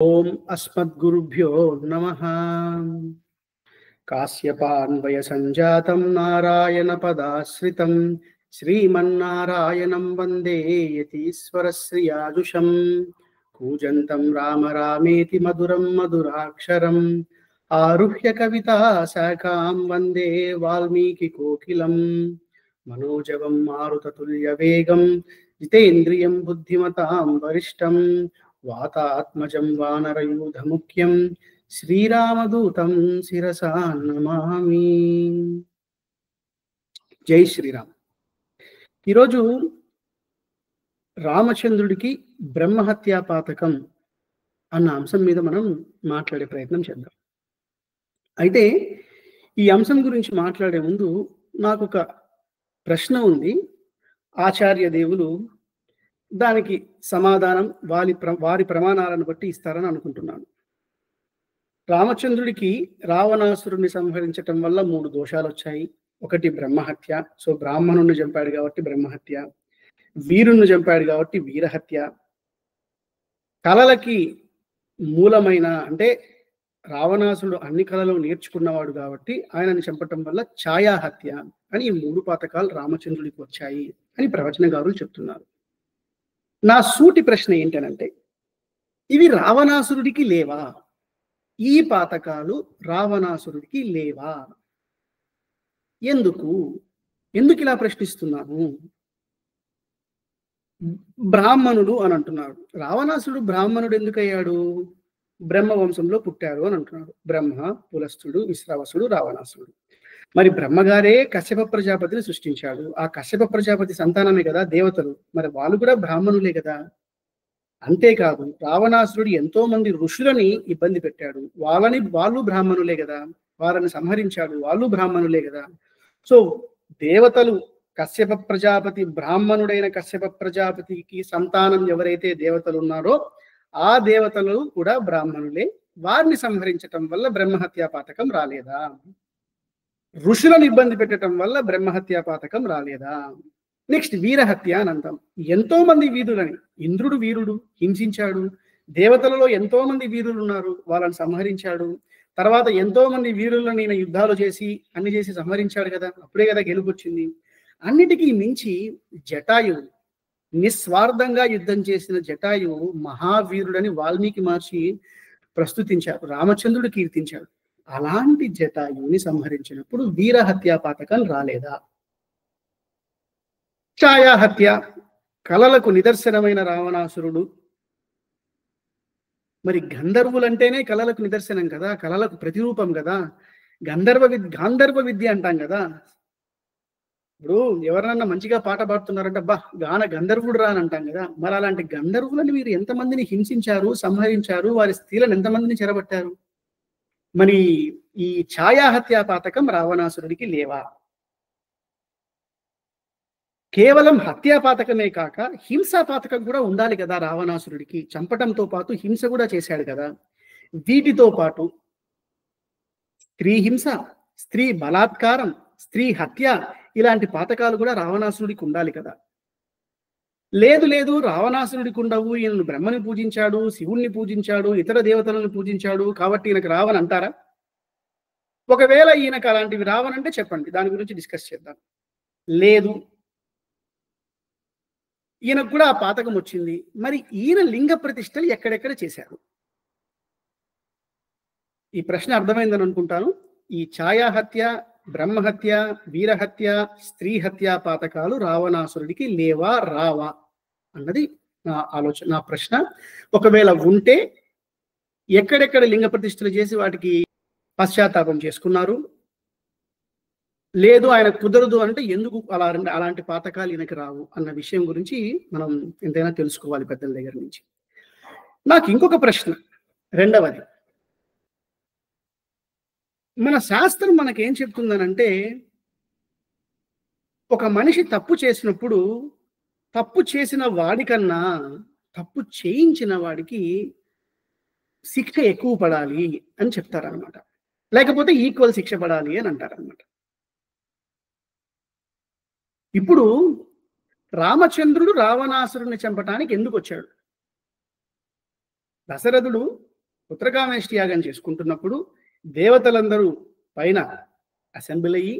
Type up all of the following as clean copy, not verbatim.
ఓం అస్మద్గురుభ్యో నమః. కాశ్యపాన్వయ సంజాతం నారాయణ పదాశ్రితం శ్రీమన్నారాయణం వందే యతీశ్వర శ్రియాజుషం. కూజంతం రామ రామేతి మధురం మధురాక్షరం ఆరుహ్య కవితా శాఖాం వందే వాల్మీకి కోకిలం. మనోజవం మారుతతుల్య వేగం జితేంద్రియం బుద్ధిమతాం వరిష్టం వాతాత్మజం వానరయూధముఖ్యం శ్రీరామదూతం శిరసా నమామి. జై శ్రీరామ్. ఈరోజు రామచంద్రుడికి బ్రహ్మహత్యా పాతకం అన్న అంశం మీద మనం మాట్లాడే ప్రయత్నం చేద్దాం. అయితే ఈ అంశం గురించి మాట్లాడే ముందు నాకు ఒక ప్రశ్న ఉంది. ఆచార్య దేవులు దానికి సమాధానం వారి ప్రమాణాలను బట్టి ఇస్తారని అనుకుంటున్నాను. రామచంద్రుడికి రావణాసురుడిని సంహరించటం వల్ల 3 దోషాలు వచ్చాయి. ఒకటి బ్రహ్మహత్య, సో బ్రాహ్మణుణ్ణి చంపాడు కాబట్టి బ్రహ్మహత్య. వీరుణ్ణి చంపాడు కాబట్టి వీరహత్య. కళలకి మూలమైన అంటే రావణాసురుడు అన్ని కళలు నేర్చుకున్నవాడు కాబట్టి ఆయనని చంపటం వల్ల ఛాయాహత్య అని ఈ 3 పాతకాలు రామచంద్రుడికి వచ్చాయి అని ప్రవచనకారులు చెప్తున్నారు. నా సూటి ప్రశ్న ఏంటనంటే, ఇవి రావణాసురుడికి లేవా? ఈ పాతకాలు రావణాసురుడికి లేవా? ఎందుకు ఇలా ప్రశ్నిస్తున్నాను? బ్రాహ్మణుడు అని అంటున్నారు. రావణాసురుడు బ్రాహ్మణుడు ఎందుకు అయ్యాడు? బ్రహ్మవంశంలో పుట్టారు అని అంటున్నాడు. బ్రహ్మ, పులస్తుడు, విశ్రావసుడు, రావణాసురుడు. మరి బ్రహ్మగారే కశ్యప ప్రజాపతిని సృష్టించాడు. ఆ కశ్యప ప్రజాపతి సంతానమే కదా దేవతలు. మరి వాళ్ళు కూడా బ్రాహ్మణులే కదా. అంతేకాదు రావణాసురుడు ఎంతో మంది ఋషులని ఇబ్బంది పెట్టాడు. వాళ్ళు బ్రాహ్మణులే కదా. వారిని సంహరించాడు. వాళ్ళు బ్రాహ్మణులే కదా. సో దేవతలు కశ్యప ప్రజాపతి, బ్రాహ్మణుడైన కశ్యప ప్రజాపతికి సంతానం ఎవరైతే దేవతలు ఉన్నారో ఆ దేవతలు కూడా బ్రాహ్మణులే. వారిని సంహరించటం వల్ల బ్రహ్మహత్యా పాతకం రాలేదా? ఋషులను ఇబ్బంది పెట్టడం వల్ల బ్రహ్మహత్యా పాతకం రాలేదా? నెక్స్ట్ వీరహత్య అని అంటాం. ఎంతో మంది వీరులని, ఇంద్రుడు వీరుడు, హింసించాడు. దేవతలలో ఎంతో మంది వీరులు ఉన్నారు, వాళ్ళని సంహరించాడు. తర్వాత ఎంతో మంది వీరులను ఈయన యుద్ధాలు చేసి అన్ని చేసి సంహరించాడు కదా. అప్పుడే కదా గెలుపొచ్చింది. అన్నిటికీ మించి జటాయువు, నిస్వార్థంగా యుద్ధం చేసిన జటాయువు మహావీరుడని వాల్మీకి మహర్షి ప్రస్తుతించారు, రామచంద్రుడు కీర్తించాడు. అలాంటి జటాయువుని సంహరించినప్పుడు వీరహత్యా పాతకం రాలేదా? ఛాయాహత్య, కళలకు నిదర్శనమైన రావణాసురుడు. మరి గంధర్వులంటేనే కళలకు నిదర్శనం కదా, కళలకు ప్రతిరూపం కదా. గాంధర్వ విద్య అంటాం కదా. ఇప్పుడు ఎవరన్నా మంచిగా పాట పాడుతున్నారంటే అబ్బా గంధర్వుడు రా అని అంటాం కదా. మరి అలాంటి గంధర్వులను మీరు ఎంతమందిని హింసించారు, సంహరించారు, వారి స్త్రీలను ఎంతమందిని చెరబట్టారు? మరి ఈ ఛాయాహత్యా పాతకం రావణాసురుడికి లేవా? కేవలం హత్యా పాతకమే కాక హింసా పాతకం కూడా ఉండాలి కదా రావణాసురుడికి. చంపటంతో పాటు హింస కూడా చేశాడు కదా. వీటితో పాటు స్త్రీ హింస, స్త్రీ బలాత్కారం, స్త్రీ హత్య, ఇలాంటి పాతకాలు కూడా రావణాసురుడికి ఉండాలి కదా. లేదు రావణాసురుడికి ఉండవు. ఈయనను బ్రహ్మని పూజించాడు, శివుణ్ణి పూజించాడు, ఇతర దేవతలను పూజించాడు కాబట్టి ఈయనకు రావని అంటారా? ఒకవేళ ఈయనకు అలాంటివి రావనంటే చెప్పండి, దాని గురించి డిస్కస్ చేద్దాం. లేదు, ఈయనకు కూడా ఆ పాతకం వచ్చింది. మరి ఈయన లింగ ప్రతిష్టలు ఎక్కడెక్కడ చేశారు? ఈ ప్రశ్న అర్థమైందని అనుకుంటాను. ఈ ఛాయాహత్య, బ్రహ్మహత్య, వీరహత్య, స్త్రీ హత్యా పాతకాలు రావణాసురుడికి లేవా రావా అన్నది నా ఆలోచన, నా ప్రశ్న. ఒకవేళ ఉంటే ఎక్కడెక్కడ లింగ ప్రతిష్టలు చేసి వాటికి పశ్చాత్తాపం చేసుకున్నారు? లేదు ఆయన కుదరదు అంటే ఎందుకు అలాంటి పాతకాలు ఈయనకి రావు అన్న విషయం గురించి మనం ఎంతైనా తెలుసుకోవాలి పెద్దల దగ్గర నుంచి. నాకు ఇంకొక ప్రశ్న, రెండవది. మన శాస్త్రం మనకేం చెప్తుందనంటే, ఒక మనిషి తప్పు చేసినప్పుడు తప్పు చేసిన వాడికన్నా తప్పు చేయించిన వాడికి శిక్ష ఎక్కువ పడాలి అని చెప్తారనమాట. లేకపోతే ఈక్వల్ శిక్ష పడాలి అని అంటారనమాట. ఇప్పుడు రామచంద్రుడు రావణాసురుడిని చంపటానికి ఎందుకు వచ్చాడు? దశరథుడు పుత్రకామేష్టి యాగం చేసుకుంటున్నప్పుడు దేవతలందరూ పైన అసెంబ్లీ అయ్యి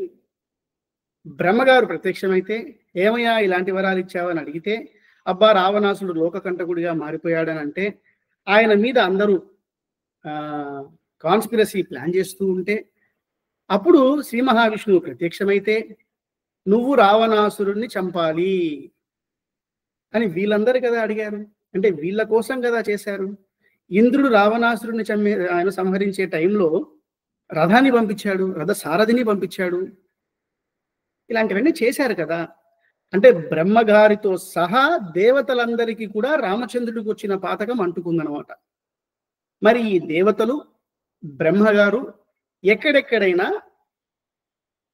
బ్రహ్మగారు ప్రత్యక్షమైతే ఏమయ్యా ఇలాంటి వరాలు ఇచ్చావని అడిగితే అబ్బా రావణాసుడు లోకకంటకుడిగా మారిపోయాడని అంటే ఆయన మీద అందరూ కాన్స్పిరసీ ప్లాన్ చేస్తూ ఉంటే అప్పుడు శ్రీ మహావిష్ణువు ప్రత్యక్షమైతే నువ్వు రావణాసురుణ్ణి చంపాలి అని వీళ్ళందరూ కదా అడిగారు. అంటే వీళ్ళ కోసం కదా చేశారు. ఇంద్రుడు రావణాసురుణ్ణి ఆయన సంహరించే టైంలో రథాన్ని పంపించాడు, రథ సారథిని పంపించాడు. ఇలాంటివన్నీ చేశారు కదా. అంటే బ్రహ్మగారితో సహా దేవతలందరికీ కూడా రామచంద్రుడికి వచ్చిన పాతకం అంటుకుందనమాట. మరి ఈ దేవతలు బ్రహ్మగారు ఎక్కడెక్కడైనా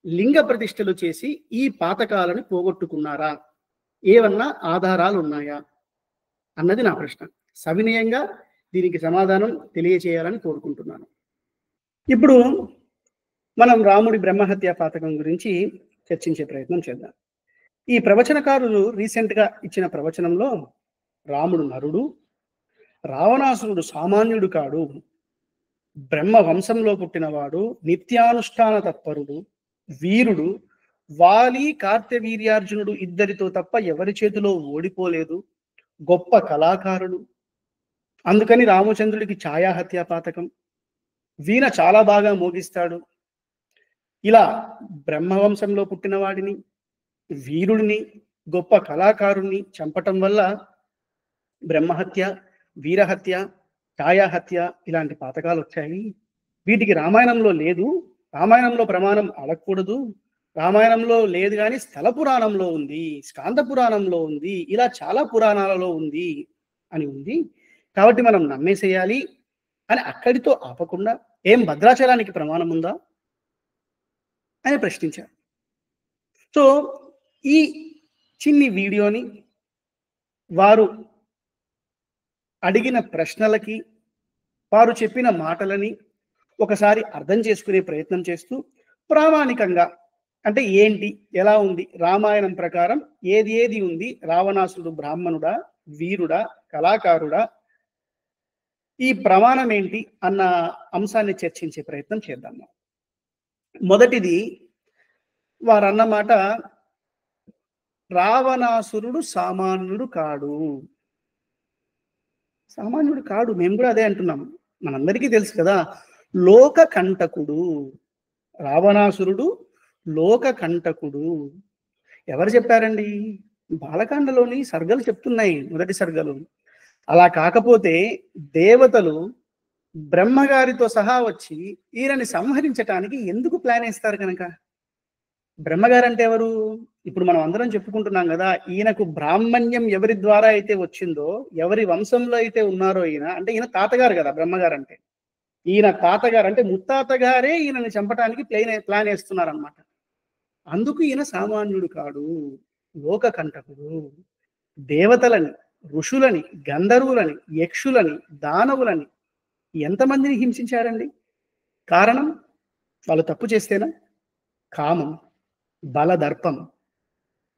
లింగ ప్రతిష్టలు చేసి ఈ పాతకాలను పోగొట్టుకున్నారా, ఏమన్నా ఆధారాలు ఉన్నాయా అన్నది నా ప్రశ్న. సవినయంగా దీనికి సమాధానం తెలియచేయాలని కోరుకుంటున్నాను. ఇప్పుడు మనం రాముడి బ్రహ్మహత్య పాతకం గురించి చర్చించే ప్రయత్నం చేద్దాం. ఈ ప్రవచనకారులు రీసెంట్గా ఇచ్చిన ప్రవచనంలో రాముడు నరుడు, రావణాసురుడు సామాన్యుడు కాడు, బ్రహ్మ వంశంలో పుట్టినవాడు, నిత్యానుష్ఠాన తత్పరుడు, వీరుడు, వాలి కార్తవీర్యార్జునుడు ఇద్దరితో తప్ప ఎవరి చేతిలో ఓడిపోలేదు, గొప్ప కళాకారుడు, అందుకని రామచంద్రుడికి ఛాయాహత్య పాతకం, వీణ చాలా బాగా మోగిస్తాడు. ఇలా బ్రహ్మవంశంలో పుట్టిన వాడిని, వీరుడిని, గొప్ప కళాకారుణ్ణి చంపటం వల్ల బ్రహ్మహత్య, వీరహత్య, ఛాయాహత్య ఇలాంటి పాతకాలు వచ్చాయి. వీటికి రామాయణంలో లేదు, రామాయణంలో ప్రమాణం అడగకూడదు, రామాయణంలో లేదు కానీ స్థల పురాణంలో ఉంది, స్కాంద పురాణంలో ఉంది, ఇలా చాలా పురాణాలలో ఉంది అని ఉంది. కాబట్టి మనం నమ్మేసేయాలి అని అక్కడితో ఆపకుండా ఏం భద్రాచలానికి ప్రమాణం ఉందా అని ప్రశ్నించారు. సో ఈ చిన్ని వీడియోని వారు అడిగిన ప్రశ్నలకి, వారు చెప్పిన మాటలని ఒకసారి అర్థం చేసుకునే ప్రయత్నం చేస్తూ ప్రామాణికంగా అంటే ఏంటి, ఎలా ఉంది, రామాయణం ప్రకారం ఏది ఏది ఉంది, రావణాసుడు బ్రాహ్మణుడా, వీరుడా, కళాకారుడా, ఈ ప్రమాణం ఏంటి అన్న అంశాన్ని చర్చించే ప్రయత్నం చేద్దాం. మొదటిది వారన్నమాట, రావణాసురుడు సామాన్యుడు కాడు. సామాన్యుడు కాడు, మేము కూడా అదే అంటున్నాం. మనందరికీ తెలుసు కదా, లోక కంటకుడు. రావణాసురుడు లోక కంటకుడు. ఎవరు చెప్పారండి? బాలకాండలోని సర్గలు చెప్తున్నాయి, మొదటి సర్గలు. అలా కాకపోతే దేవతలు బ్రహ్మగారితో సహా వచ్చి ఈయనని సంహరించటానికి ఎందుకు ప్లాన్ వేస్తారు కనుక? బ్రహ్మగారు అంటే ఎవరు? ఇప్పుడు మనం అందరం చెప్పుకుంటున్నాం కదా, ఈయనకు బ్రాహ్మణ్యం ఎవరి ద్వారా అయితే వచ్చిందో, ఎవరి వంశంలో అయితే ఉన్నారో ఈయన, అంటే ఈయన తాతగారు కదా బ్రహ్మగారు అంటే. ఈయన తాతగారు అంటే ముత్తాతగారే ఈయనని చంపడానికి ప్లాన్ వేస్తున్నారనమాట. అందుకు ఈయన సామాన్యుడు కాడు, లోక కంటకుడు. దేవతలని, ఋషులని, గంధర్వులని, యక్షులని, దానవులని ఎంతమందిని హింసించారండి? కారణం వాళ్ళు తప్పు చేస్తేనా? కామం, బలదర్పం,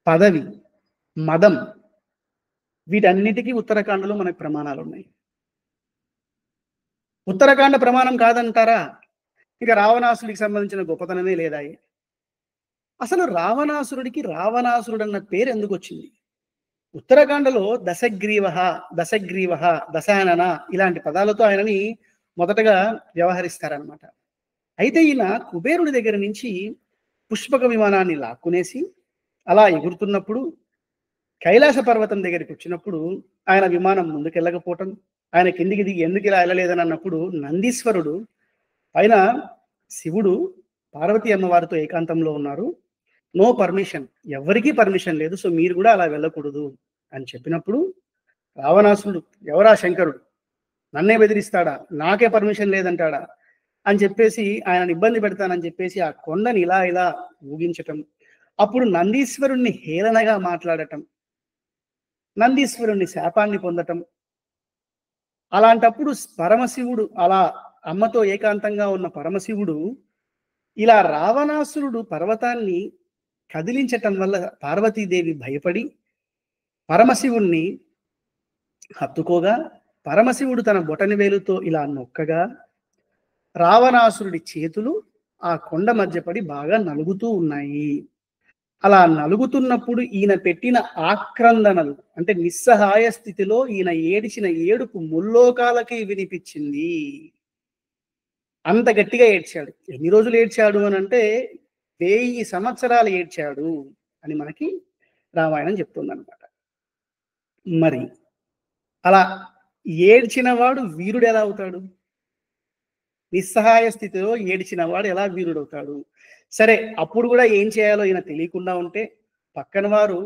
పదవి, మదం, వీటన్నిటికీ ఉత్తరాఖండలో మనకు ప్రమాణాలు ఉన్నాయి. ఉత్తరాఖండ ప్రమాణం కాదంటారా? ఇక రావణాసుడికి సంబంధించిన గొప్పతనమే లేదా? అసలు రావణాసురుడికి రావణాసురుడు అన్న పేరు ఎందుకు వచ్చింది? ఉత్తరాఖండలో దశగ్రీవ, దశగ్రీవ, దశానన ఇలాంటి పదాలతో ఆయనని మొదటగా వ్యవహరిస్తారనమాట. అయితే ఈయన కుబేరుడి దగ్గర నుంచి పుష్పక విమానాన్ని లాక్కునేసి అలా ఎగురుతున్నప్పుడు కైలాస పర్వతం దగ్గరికి వచ్చినప్పుడు ఆయన విమానం ముందుకెళ్ళకపోవటం, ఆయన కిందికి దిగి ఎందుకు ఇలా వెళ్ళలేదని అన్నప్పుడు నందీశ్వరుడు పైన శివుడు పార్వతీ అమ్మవారితో ఏకాంతంలో ఉన్నారు, నో పర్మిషన్, ఎవరికీ పర్మిషన్ లేదు, సో మీరు కూడా అలా వెళ్ళకూడదు అని చెప్పినప్పుడు రావణాసురుడు, ఎవరా శంకరుడు, నన్నే బెదిరిస్తాడా, నాకే పర్మిషన్ లేదంటాడా అని చెప్పేసి ఆయన ఇబ్బంది పెడతానని చెప్పేసి ఆ కొండని ఇలా ఇలా ఊగించటం, అప్పుడు నందీశ్వరుణ్ణి హేళనగా మాట్లాడటం, నందీశ్వరుణ్ణి శాపాన్ని పొందటం. అలాంటప్పుడు పరమశివుడు, అలా అమ్మతో ఏకాంతంగా ఉన్న పరమశివుడు ఇలా రావణాసురుడు పర్వతాన్ని కదిలించటం వల్ల పార్వతీదేవి భయపడి పరమశివుణ్ణి హత్తుకోగా పరమశివుడు తన బొటనవేలుతో ఇలా నొక్కగా రావణాసురుడి చేతులు ఆ కొండ మధ్య పడి బాగా నలుగుతూ ఉన్నాయి. అలా నలుగుతున్నప్పుడు ఈయన పెట్టిన ఆక్రందనలు అంటే నిస్సహాయ స్థితిలో ఈయన ఏడిచిన ఏడుపు ముల్లోకాలకి వినిపించింది. అంత గట్టిగా ఏడ్చాడు. ఎన్ని రోజులు ఏడ్చాడు అనంటే 1000 సంవత్సరాలు ఏడ్చాడు అని మనకి రామాయణం చెప్తుందన్నమాట. మరి అలా ఏడ్చిన వాడు వీరుడు ఎలా అవుతాడు? నిస్సహాయ స్థితిలో ఏడ్చిన వాడు ఎలా వీరుడవుతాడు? సరే, అప్పుడు కూడా ఏం చేయాలో ఈయన తెలియకుండా ఉంటే పక్కన వారు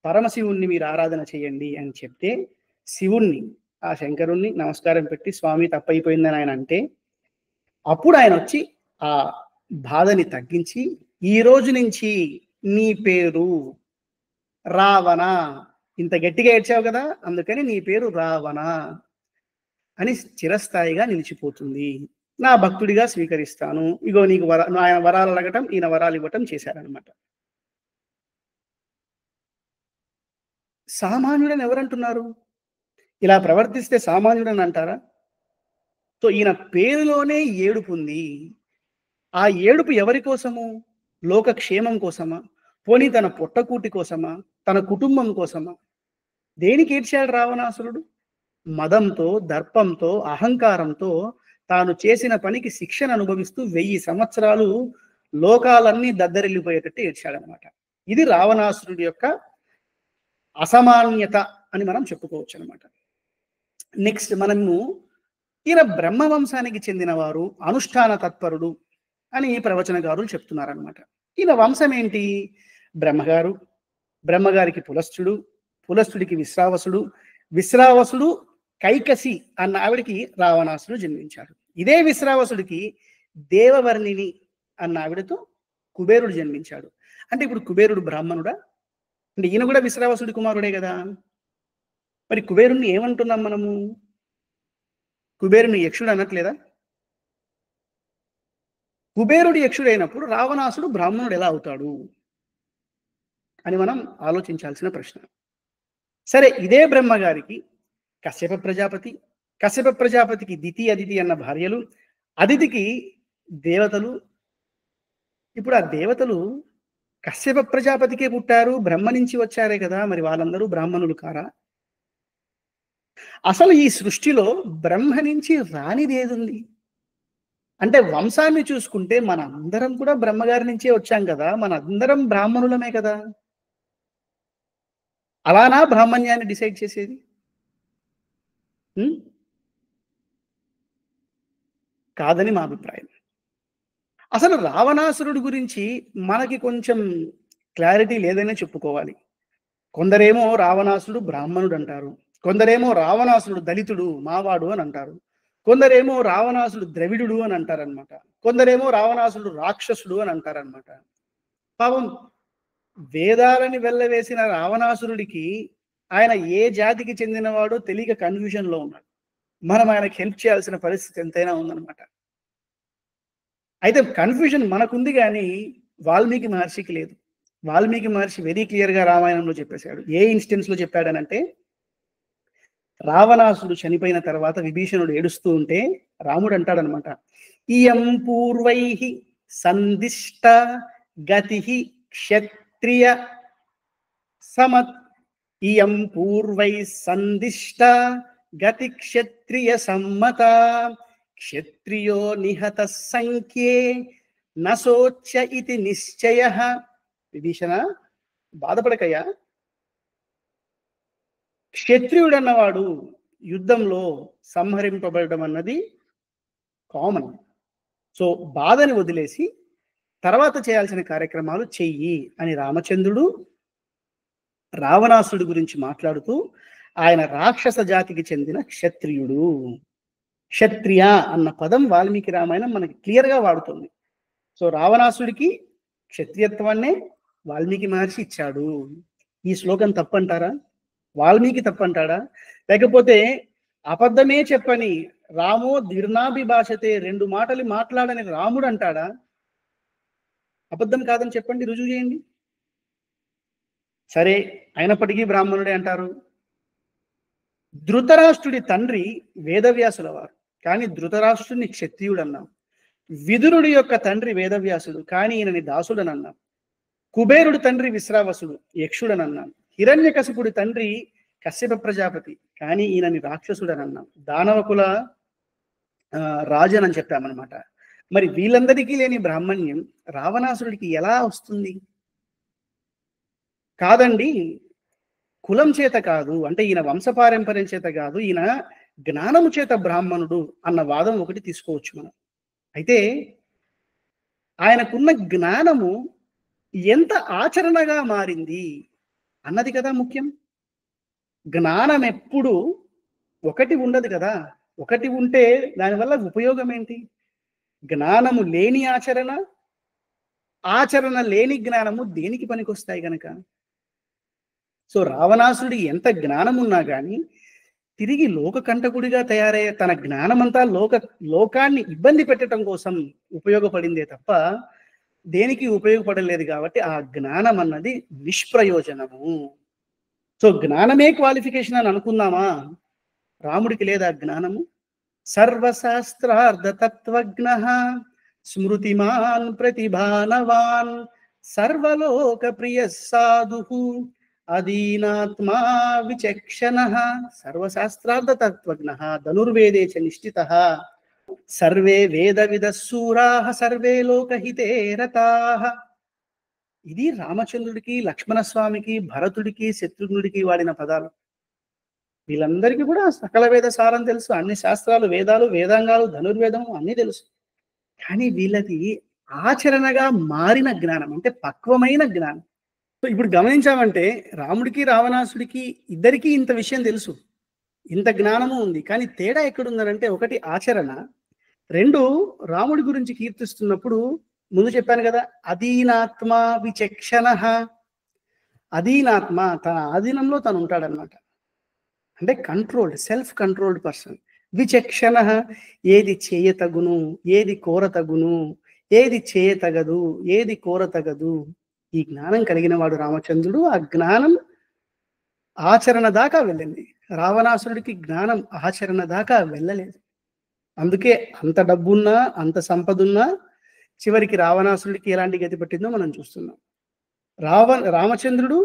పరమశివుణ్ణి మీరు ఆరాధన చేయండి అని చెప్తే శివుణ్ణి, ఆ శంకరుణ్ణి నమస్కారం పెట్టి స్వామి తప్పైపోయిందని ఆయన అంటే అప్పుడు ఆయన వచ్చి ఆ బాధని తగ్గించి ఈ రోజు నుంచి నీ పేరు రావణ, ఇంత గట్టిగా ఏడ్చావు కదా అందుకని నీ పేరు రావణ అని చిరస్థాయిగా నిలిచిపోతుంది. నా భక్తుడిగా స్వీకరిస్తాను. ఇగో నీకు ఆయన వరాలు అడగటం, ఈయన వరాలు ఇవ్వటం చేశారనమాట. సామాన్యుడని ఎవరంటున్నారు? ఇలా ప్రవర్తిస్తే సామాన్యుడని అంటారా? సో ఈయన పేరులోనే ఏడుపు ఉంది. ఆ ఏడుపు ఎవరి కోసము? లోక క్షేమం కోసమా? పోనీ తన పొట్టకూటి కోసమా? తన కుటుంబం కోసమా? దేనికి ఏడ్చాడు రావణాసురుడు? మదంతో, దర్పంతో, అహంకారంతో తాను చేసిన పనికి శిక్షను అనుభవిస్తూ 1000 సంవత్సరాలు లోకాలన్నీ దద్దరిల్లిపోయేటట్టు ఏడ్చాడనమాట. ఇది రావణాసురుడి యొక్క అసామాన్యత అని మనం చెప్పుకోవచ్చు అనమాట. నెక్స్ట్ మనము ఈయన బ్రహ్మవంశానికి చెందినవారు, అనుష్ఠాన తత్పరుడు అని ప్రవచనకారులు చెప్తున్నారనమాట. ఈయన వంశం ఏంటి? బ్రహ్మగారు, బ్రహ్మగారికి పులస్తుడు, పులస్తుడికి విశ్రావసుడు, విశ్రావసుడు కైకసి అన్న ఆవిడికి రావణాసుడు జన్మించాడు. ఇదే విశ్రావసుడికి దేవవర్ణిని అన్న ఆవిడతో కుబేరుడు జన్మించాడు. అంటే ఇప్పుడు కుబేరుడు బ్రాహ్మణుడా? అంటే ఈయన కూడా విశ్రావసుడి కుమారుడే కదా. మరి కుబేరుణ్ణి ఏమంటున్నాం మనము? కుబేరుని యక్షుడు అనట్లేదా? కుబేరుడు యక్షుడైనప్పుడు రావణాసుడు బ్రాహ్మణుడు ఎలా అవుతాడు అని మనం ఆలోచించాల్సిన ప్రశ్న. సరే, ఇదే బ్రహ్మగారికి కశ్యప ప్రజాపతి, కశ్యప ప్రజాపతికి దితి, అదితి అన్న భార్యలు, అదితికి దేవతలు. ఇప్పుడు ఆ దేవతలు కశ్యప ప్రజాపతికే పుట్టారు, బ్రహ్మ నుంచి వచ్చారే కదా, మరి వాళ్ళందరూ బ్రాహ్మణులు కారా? అసలు ఈ సృష్టిలో బ్రహ్మ నుంచి రానిదేదుంది? అంటే వంశాన్ని చూసుకుంటే మన అందరం కూడా బ్రహ్మగారి నుంచే వచ్చాం కదా, మన అందరం బ్రాహ్మణులమే కదా. అలానా బ్రాహ్మణ్యాన్ని డిసైడ్ చేసేది? కాదని మా అభిప్రాయం. అసలు రావణాసురుడి గురించి మనకి కొంచెం క్లారిటీ లేదనే చెప్పుకోవాలి. కొందరేమో రావణాసురుడు బ్రాహ్మణుడు అంటారు, కొందరేమో రావణాసురుడు దళితుడు మావాడు అని అంటారు, కొందరేమో రావణాసురుడు ద్రవిడుడు అని అంటారనమాట, కొందరేమో రావణాసురుడు రాక్షసుడు అని అంటారనమాట. పాపం వేదాలని వెళ్ళవేసిన రావణాసురుడికి ఆయన ఏ జాతికి చెందినవాడో తెలియక కన్ఫ్యూజన్లో ఉన్నాడు. మనం ఆయనకి హెల్ప్ చేయాల్సిన పరిస్థితి ఎంతైనా ఉందన్నమాట. అయితే కన్ఫ్యూజన్ మనకుంది కానీ వాల్మీకి మహర్షికి లేదు. వాల్మీకి మహర్షి వెరీ క్లియర్గా రామాయణంలో చెప్పేశాడు. ఏ ఇన్స్టెన్స్లో చెప్పాడనంటే, రావణాసుడు చనిపోయిన తర్వాత విభీషణుడు ఏడుస్తూ ఉంటే రాముడు అంటాడనమాట, ఇయం పూర్వై సందిష్ట గతి క్షత్రియ సమత్, ఇయం పూర్వై సందిష్ట గతి క్షత్రియ సమ్మత, క్షత్రియో నిహత సంఖ్యే నశోచ్య ఇతి నిశ్చయ. విభీషణ, బాధపడకయ్యా, క్షత్రియుడు అన్నవాడు యుద్ధంలో సంహరింపబడడం అన్నది కామన్. సో బాధని వదిలేసి తర్వాత చేయాల్సిన కార్యక్రమాలు చెయ్యి అని రామచంద్రుడు రావణాసుడి గురించి మాట్లాడుతూ, ఆయన రాక్షస జాతికి చెందిన క్షత్రియుడు. క్షత్రియ అన్న పదం వాల్మీకి రామాయణం మనకి క్లియర్గా వాడుతుంది. సో రావణాసుడికి క్షత్రియత్వాన్నే వాల్మీకి మహర్షి ఇచ్చాడు. ఈ శ్లోకం తప్పంటారా? వాల్మీకి తప్పంటాడా? లేకపోతే అబద్ధమే చెప్పని రామో దీర్ణాభిభాషతే, 2 మాటలు మాట్లాడని రాముడు అంటాడా? అబద్ధం కాదని చెప్పండి, రుజువు చేయండి. సరే, అయినప్పటికీ బ్రాహ్మణుడే అంటారు. ధృతరాష్ట్రుడి తండ్రి వేదవ్యాసుల వారు, కానీ ధృతరాష్ట్రుడిని క్షత్రియుడు అన్నాం. విదురుడి యొక్క తండ్రి వేదవ్యాసుడు, కానీ ఈయనని దాసుడని అన్నాం. కుబేరుడి తండ్రి విశ్రావసుడు, యక్షుడని అన్నాం. హిరణ్యకశిపుడి తండ్రి కశ్యప ప్రజాపతి, కానీ ఈయనని రాక్షసుడని అన్నాం. దానవకుల రాజు అని చెప్పామన్నమాట. మరి వీళ్ళందరికీ లేని బ్రాహ్మణ్యం రావణాసురుడికి ఎలా వస్తుంది? కాదండి, కులం చేత కాదు, అంటే ఈయన వంశపారంపర్యం చేత కాదు, ఈయన జ్ఞానము చేత బ్రాహ్మణుడు అన్న వాదం ఒకటి తీసుకోవచ్చు మనం. అయితే ఆయనకున్న జ్ఞానము ఎంత ఆచరణగా మారింది అన్నది కదా ముఖ్యం. జ్ఞానం ఎప్పుడు ఒకటి ఉండదు కదా, ఒకటి ఉంటే దానివల్ల ఉపయోగం ఏంటి? జ్ఞానము లేని ఆచరణ, ఆచరణ లేని జ్ఞానము దేనికి పనికొస్తాయి గనక? సో రావణాసురుడి ఎంత జ్ఞానం ఉన్నా కానీ తిరిగి లోకకంటకుడిగా తయారయ్యే తన జ్ఞానమంతా లోకాన్ని ఇబ్బంది పెట్టడం కోసం ఉపయోగపడిందే తప్ప దేనికి ఉపయోగపడలేదు. కాబట్టి ఆ జ్ఞానం అన్నది నిష్ప్రయోజనము. సో జ్ఞానమే క్వాలిఫికేషన్ అని అనుకుందామా? రాముడికి లేదా జ్ఞానము? సర్వశాస్త్రార్థ తత్వజ్ఞ స్మృతిమాన్ ప్రతిభానవాన్ సర్వలోక ప్రియ సాధు అదీనాత్మా విచక్షణ సర్వశాస్త్రార్థ తత్వజ్ఞ ధనుర్వేదే చ నిష్ఠితః సర్వే వేద విదస్సూరాః సర్వే లోకహితే రతాః. ఇది రామచంద్రుడికి, లక్ష్మణస్వామికి, భరతుడికి, శత్రుఘ్నుడికి వాడిన పదాలు. వీళ్ళందరికీ కూడా సకల వేద సారం తెలుసు, అన్ని శాస్త్రాలు, వేదాలు, వేదాంగాలు, ధనుర్వేదము అన్నీ తెలుసు. కానీ వీళ్ళది ఆచరణగా మారిన జ్ఞానం, అంటే పక్వమైన జ్ఞానం. సో ఇప్పుడు గమనించామంటే రాముడికి రావణాసుడికి ఇద్దరికీ ఇంత విషయం తెలుసు, ఇంత జ్ఞానము ఉంది. కానీ తేడా ఎక్కడుందనంటే, ఒకటి ఆచరణ, రెండు రాముడి గురించి కీర్తిస్తున్నప్పుడు ముందు చెప్పాను కదా, అధీనాత్మ విచక్షణ. అధీనాత్మ తన ఆధీనంలో తను ఉంటాడనమాట, అంటే కంట్రోల్డ్, సెల్ఫ్ కంట్రోల్డ్ పర్సన్. విచక్షణ ఏది చేయతగును, ఏది కోరతగును, ఏది చేయతగదు, ఏది కోరతగదు, ఈ జ్ఞానం కలిగిన వాడు రామచంద్రుడు. ఆ జ్ఞానం ఆచరణ దాకా వెళ్ళింది. రావణాసురుడికి జ్ఞానం ఆచరణ దాకా వెళ్ళలేదు. అందుకే అంత డబ్బున్నా, అంత సంపదున్నా చివరికి రావణాసురుడికి ఎలాంటి గతి పట్టిందో మనం చూస్తున్నాం. రామచంద్రుడు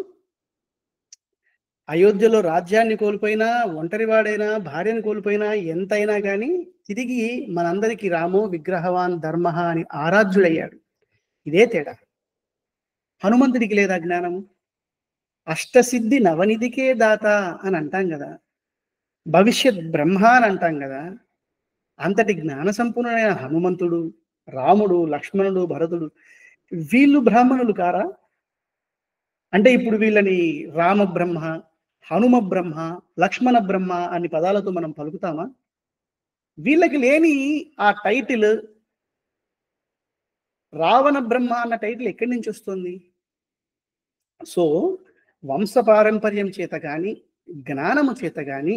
అయోధ్యలో రాజ్యాన్ని కోల్పోయినా, ఒంటరివాడైనా, భార్యను కోల్పోయినా, ఎంతైనా కానీ తిరిగి మనందరికీ రామో విగ్రహవాన్ ధర్మ అని ఆరాధ్యుడయ్యాడు. ఇదే తేడా. హనుమంతుడికి లేదా జ్ఞానము? అష్టసిద్ధి నవనిధికే దాత అని అంటాం కదా, భవిష్యత్ బ్రహ్మ అని అంటాం కదా. అంతటి జ్ఞాన సంపూర్ణమైన హనుమంతుడు, రాముడు, లక్ష్మణుడు, భరతుడు వీళ్ళు బ్రాహ్మణులు కారా? అంటే ఇప్పుడు వీళ్ళని రామ బ్రహ్మ, హనుమ బ్రహ్మ, లక్ష్మణ బ్రహ్మ అన్ని పదాలతో మనం పలుకుతామా? వీళ్ళకి లేని ఆ టైటిల్, రావణ బ్రహ్మ అన్న టైటిల్ ఎక్కడి నుంచి వస్తుంది? సో వంశపారంపర్యం చేత కానీ, జ్ఞానము చేత కానీ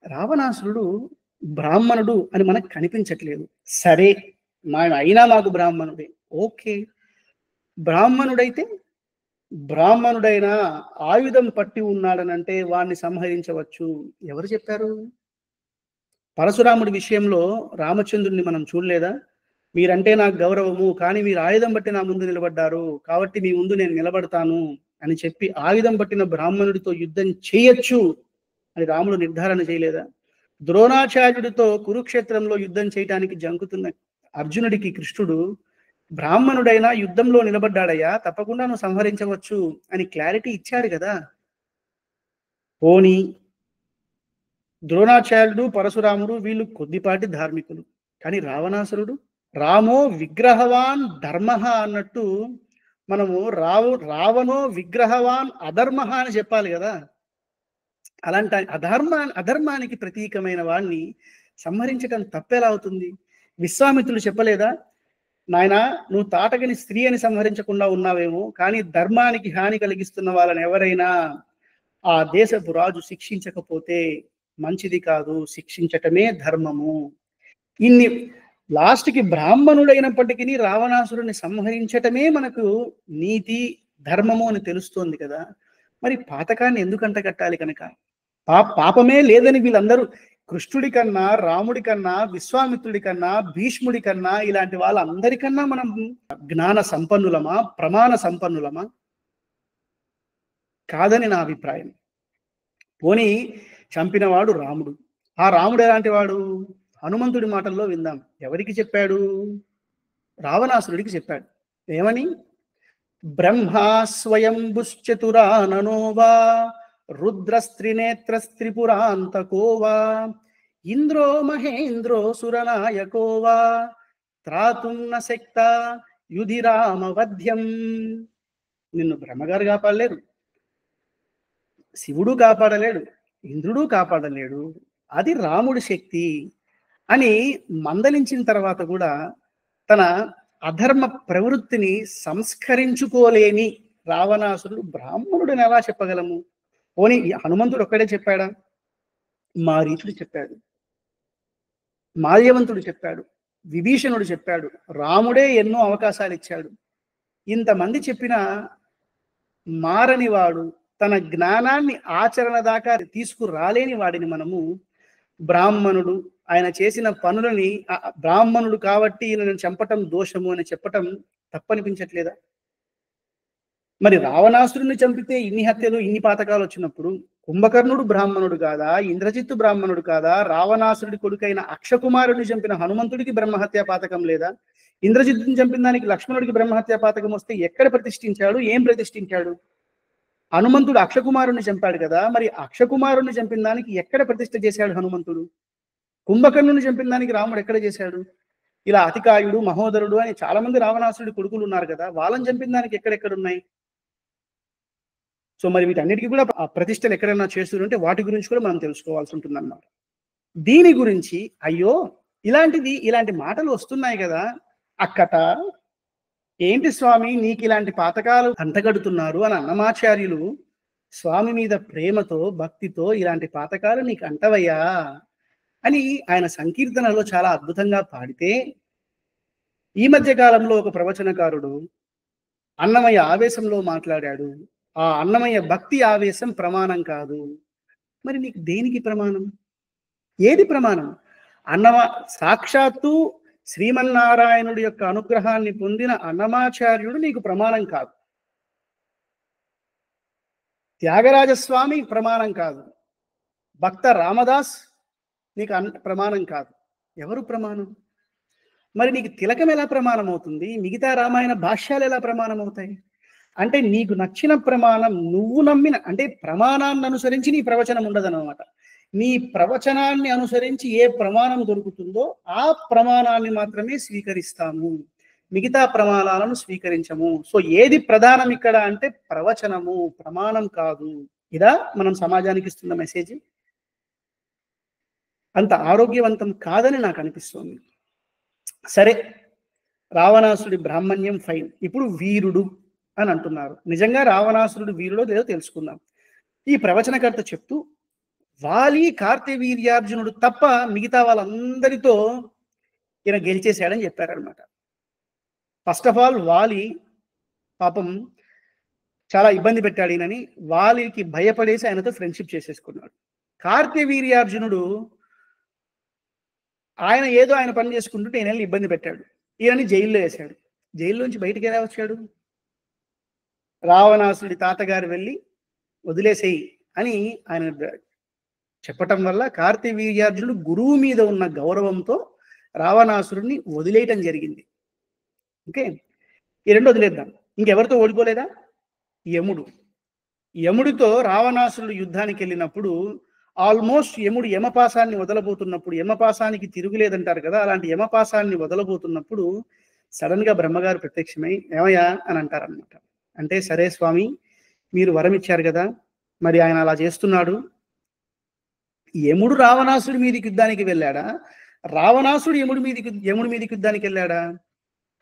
రావణాసురుడు బ్రాహ్మణుడు అని మనకు కనిపించట్లేదు. సరే, అయినా మాకు బ్రాహ్మణుడే, ఓకే. బ్రాహ్మణుడైతే బ్రాహ్మణుడైనా ఆయుధం పట్టి ఉన్నాడనంటే వాణ్ణి సంహరించవచ్చు. ఎవరు చెప్పారు? పరశురాముడి విషయంలో రామచంద్రుడిని మనం చూడలేదా? మీరంటే నాకు గౌరవము, కానీ మీరు ఆయుధం బట్టి నా ముందు నిలబడ్డారు, కాబట్టి మీ ముందు నేను నిలబడతాను అని చెప్పి ఆయుధం పట్టిన బ్రాహ్మణుడితో యుద్ధం చేయొచ్చు అని రాముడు నిర్ధారణ చేయలేదా? ద్రోణాచార్యుడితో కురుక్షేత్రంలో యుద్ధం చేయడానికి జంకుతున్న అర్జునుడికి కృష్ణుడు బ్రాహ్మణుడైనా యుద్ధంలో నిలబడ్డాడయ్యా, తప్పకుండా నువ్వు సంహరించవచ్చు అని క్లారిటీ ఇచ్చాడు కదా. పోనీ ద్రోణాచార్యుడు, పరశురాముడు వీళ్ళు కొద్దిపాటి ధార్మికులు, కానీ రావణాసురుడు రామో విగ్రహవాన్ ధర్మ అన్నట్టు మనము రావణో విగ్రహవాన్ అధర్మ అని చెప్పాలి కదా. అలాంటి అధర్మానికి ప్రతీకమైన వాణ్ణి సంహరించడం తప్పేలా అవుతుంది? విశ్వామిత్రుడు చెప్పలేదా, నాయన నువ్వు తాటకని స్త్రీ అని సంహరించకుండా ఉన్నావేమో, కానీ ధర్మానికి హాని కలిగిస్తున్న వాళ్ళని ఎవరైనా ఆ దేశపు రాజు శిక్షించకపోతే మంచిది కాదు, శిక్షించటమే ధర్మము. ఇన్ని లాస్ట్కి బ్రాహ్మణుడైనప్పటికీ రావణాసురుని సంహరించటమే మనకు నీతి, ధర్మము అని తెలుస్తోంది కదా. మరి పాతకాన్ని ఎందుకు అంటగట్టాలి కనుక? పాపమే లేదని వీళ్ళందరూ కృష్ణుడి కన్నా, రాముడి కన్నా, విశ్వామిత్రుడి కన్నా, భీష్ముడి కన్నా ఇలాంటి వాళ్ళందరికన్నా మనం జ్ఞాన సంపన్నులమా, ప్రమాణ సంపన్నులమా? కాదని నా అభిప్రాయం. పోనీ చంపినవాడు రాముడు. ఆ రాముడు ఎలాంటి వాడు? హనుమంతుడి మాటల్లో విందాం. ఎవరికి చెప్పాడు? రావణాసురుడికి చెప్పాడు. ఏమని? బ్రహ్మా స్వయంభుశ్చతురాననో వా రుద్రస్త్రినేత్రస్త్రిపురాంతకో వా ఇంద్రో మహేంద్రో సురనాయకో వా త్రాతుం న శక్త యుధిరామవధ్యం. నిన్ను బ్రహ్మగారు కాపాడలేరు, శివుడు కాపాడలేడు, ఇంద్రుడు కాపాడలేడు, అది రాముడి శక్తి అని మందలించిన తర్వాత కూడా తన అధర్మ ప్రవృత్తిని సంస్కరించుకోలేని రావణాసురుడు బ్రాహ్మణుడిని ఎలా చెప్పగలము? పోనీ హనుమంతుడు ఒక్కడే చెప్పాడా? మారీచుడు చెప్పాడు, మాల్యవంతుడు చెప్పాడు, విభీషణుడు చెప్పాడు, రాముడే ఎన్నో అవకాశాలు ఇచ్చాడు. ఇంతమంది చెప్పినా మారని వాడు, తన జ్ఞానాన్ని ఆచరణ దాకా తీసుకురాలేని వాడిని మనము బ్రాహ్మణుడు, ఆయన చేసిన పనులని బ్రాహ్మణుడు కాబట్టి ఈయనను చంపటం దోషము అని చెప్పటం తప్పనిపించట్లేదా? మరి రావణాసురుని చంపితే ఇన్ని హత్యలు, ఇన్ని పాతకాలు వచ్చినప్పుడు కుంభకర్ణుడు బ్రాహ్మణుడు కాదా? ఇంద్రజిత్తు బ్రాహ్మణుడు కాదా? రావణాసురుడి కొడుకైన అక్షకుమారుడిని చంపిన హనుమంతుడికి బ్రహ్మహత్యా పాతకం లేదా? ఇంద్రజిత్తుని చంపిన దానికి లక్ష్మణుడికి బ్రహ్మహత్యా పాతకం వస్తే ఎక్కడ ప్రతిష్ఠించాడు? ఏం ప్రతిష్ఠించాడు? హనుమంతుడు అక్షకుమారుణ్ణి చంపాడు కదా, మరి అక్షకుమారుణ్ణి చంపిన దానికి ఎక్కడ ప్రతిష్ఠ చేశాడు హనుమంతుడు? కుంభకర్ణుని చంపిన దానికి రాముడు ఎక్కడ చేశాడు? ఇలా అతికాయుడు, మహోదరుడు అని చాలా మంది రావణాసురుడి కొడుకులు ఉన్నారు కదా, వాళ్ళని చంపిన దానికి ఎక్కడెక్కడ ఉన్నాయి? సో మరి వీటన్నిటికీ కూడా ఆ ప్రతిష్టలు ఎక్కడైనా చేస్తుంటే వాటి గురించి కూడా మనం తెలుసుకోవాల్సి ఉంటుంది అన్నమాట. దీని గురించి అయ్యో ఇలాంటి మాటలు వస్తున్నాయి కదా అక్కట, ఏంటి స్వామి నీకు ఇలాంటి పాతకాలు అంటగడుతున్నారు అని అన్నమాచార్యులు స్వామి మీద ప్రేమతో, భక్తితో ఇలాంటి పాతకాలు నీకు అంటవయ్యా అని ఆయన సంకీర్తనలో చాలా అద్భుతంగా పాడితే, ఈ మధ్య కాలంలో ఒక ప్రవచనకారుడు అన్నమయ్య ఆవేశంలో మాట్లాడాడు. ఆ అన్నమయ్య భక్తి ఆవేశం ప్రమాణం కాదు. మరి నీకు దేనికి ప్రమాణం? ఏది ప్రమాణం? సాక్షాత్తు శ్రీమన్నారాయణుడి యొక్క అనుగ్రహాన్ని పొందిన అన్నమాచార్యుడు నీకు ప్రమాణం కాదు, త్యాగరాజస్వామి ప్రమాణం కాదు, భక్త రామదాస్ నీకు ప్రమాణం కాదు. ఎవరు ప్రమాణం? మరి నీకు తిలకం ఎలా ప్రమాణం అవుతుంది? మిగతా రామాయణ భాష్యాలు ఎలా ప్రమాణం అవుతాయి? అంటే నీకు నచ్చిన ప్రమాణం, నువ్వు నమ్మిన, అంటే ప్రమాణాన్ని అనుసరించి నీ ప్రవచనం ఉండదన్నమాట. నీ ప్రవచనాన్ని అనుసరించి ఏ ప్రమాణం దొరుకుతుందో ఆ ప్రమాణాన్ని మాత్రమే స్వీకరిస్తాము, మిగతా ప్రమాణాలను స్వీకరించము. సో ఏది ప్రధానం ఇక్కడ అంటే ప్రవచనము, ప్రమాణం కాదు. ఇదా మనం సమాజానికి ఇస్తున్న మెసేజ్? అంత ఆరోగ్యవంతం కాదని నాకు అనిపిస్తోంది. సరే, రావణాసుడి బ్రాహ్మణ్యం ఫైన్. ఇప్పుడు వీరుడు అని అంటున్నారు. నిజంగా రావణాసురుడు వీరుడో లేదో తెలుసుకుందాం. ఈ ప్రవచనకర్త చెప్తూ వాలి, కార్తవీర్యార్జునుడు తప్ప మిగతా వాళ్ళందరితో ఈయన గెలిచేశాడని చెప్పారనమాట. ఫస్ట్ ఆఫ్ ఆల్ వాలి పాపం చాలా ఇబ్బంది పెట్టాడు ఈయనని, వాలికి భయపడేసి ఆయనతో ఫ్రెండ్షిప్ చేసేసుకున్నాడు. కార్తవీర్యార్జునుడు ఆయన ఏదో ఆయన పని చేసుకుంటుంటే ఈయనని ఇబ్బంది పెట్టాడు, ఈయనని జైల్లో వేశాడు. జైల్లోంచి బయటికి ఎలా వచ్చాడు? రావణాసుడి తాతగారు వెళ్ళి వదిలేసేయి అని ఆయన చెప్పటం వల్ల కార్తవీర్యార్జునుడు గురువు మీద ఉన్న గౌరవంతో రావణాసురుడిని వదిలేయటం జరిగింది. ఓకే, ఈ రెండు వదిలేద్దాం. ఇంకెవరితో ఓడిపోలేదా? యముడితో రావణాసురుడు యుద్ధానికి వెళ్ళినప్పుడు ఆల్మోస్ట్ యముడు యమపాసాన్ని వదలబోతున్నప్పుడు, యమపాసానికి తిరుగులేదంటారు కదా, అలాంటి యమపాసాన్ని వదలబోతున్నప్పుడు సడన్ గా బ్రహ్మగారు ప్రత్యక్షమై ఏమయ్యా అని అంటారనమాట. అంటే సరే స్వామి, మీరు వరం ఇచ్చారు కదా, మరి ఆయన అలా చేస్తున్నాడు. యముడు రావణాసుడి మీదకి యుద్ధానికి వెళ్ళాడా? రావణాసుడు యముడి మీదకి యుద్ధానికి వెళ్ళాడా?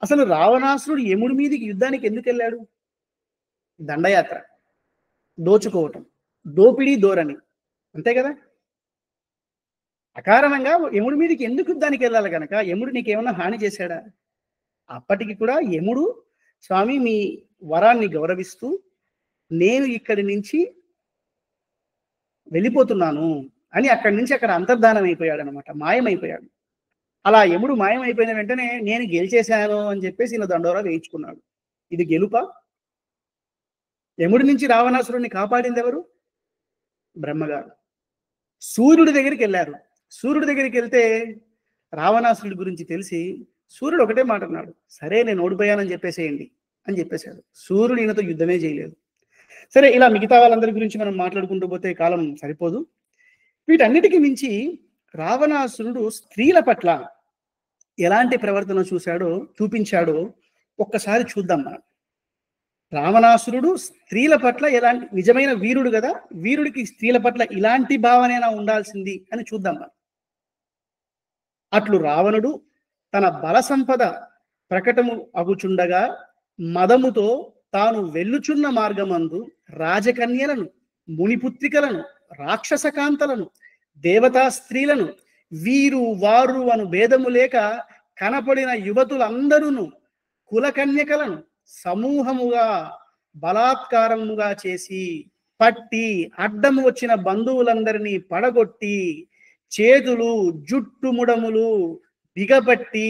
అసలు రావణాసురుడు యముడి మీదకి యుద్ధానికి ఎందుకు వెళ్ళాడు? దండయాత్ర, దోచుకోవటం, దోపిడీ, ధోరణి, అంతే కదా. అకారణంగా యముడి మీదకి ఎందుకు యుద్ధానికి వెళ్ళాలి కనుక? యముడు నీకేమన్నా హాని చేశాడా? అప్పటికి కూడా యముడు స్వామి మీ వరాన్ని గౌరవిస్తూ నేను ఇక్కడి నుంచి వెళ్ళిపోతున్నాను అని అక్కడి నుంచి అక్కడ అంతర్ధానం అయిపోయాడు అనమాట, మాయమైపోయాడు. అలా యముడు మాయమైపోయిన వెంటనే నేను గెలిచేశాను అని చెప్పేసి ఇలా దండోరా వేయించుకున్నాడు. ఇది గెలుపా? యముడి నుంచి రావణాసురుడిని కాపాడింది ఎవరు? బ్రహ్మగారు. సూర్యుడి దగ్గరికి వెళ్ళారు. సూర్యుడి దగ్గరికి వెళ్తే రావణాసురుడి గురించి తెలిసి సూర్యుడు ఒకటే మాట అన్నాడు, సరే నేను ఓడిపోయానని చెప్పేసేయండి అని చెప్పేశాడు. సూర్యుడు ఈయనతో యుద్ధమే చేయలేదు. సరే, ఇలా మిగతా వాళ్ళందరి గురించి మనం మాట్లాడుకుంటూ పోతే కాలం సరిపోదు. వీటన్నిటికీ మించి రావణాసురుడు స్త్రీల పట్ల ఎలాంటి ప్రవర్తన చూపించాడో ఒక్కసారి చూద్దాం మనం. రావణాసురుడు స్త్రీల పట్ల ఎలాంటి, నిజమైన వీరుడు కదా, వీరుడికి స్త్రీల పట్ల ఇలాంటి భావనైనా ఉండాల్సింది అని చూద్దాం మనం. అట్లు రావణుడు తన బల సంపద ప్రకటము అగుచుండగా మదముతో తాను వెళ్ళుచున్న మార్గమందు రాజకన్యలను, మునిపుత్రికలను, రాక్షసకాంతలను, దేవతా స్త్రీలను, వీరు వారు అను భేదము లేక కనపడిన యువతులందరూ కులకన్యకలను సమూహముగా బలాత్కారముగా చేసి పట్టి అడ్డము వచ్చిన బంధువులందరినీ పడగొట్టి చేతులు జుట్టు ముడములు బిగపట్టి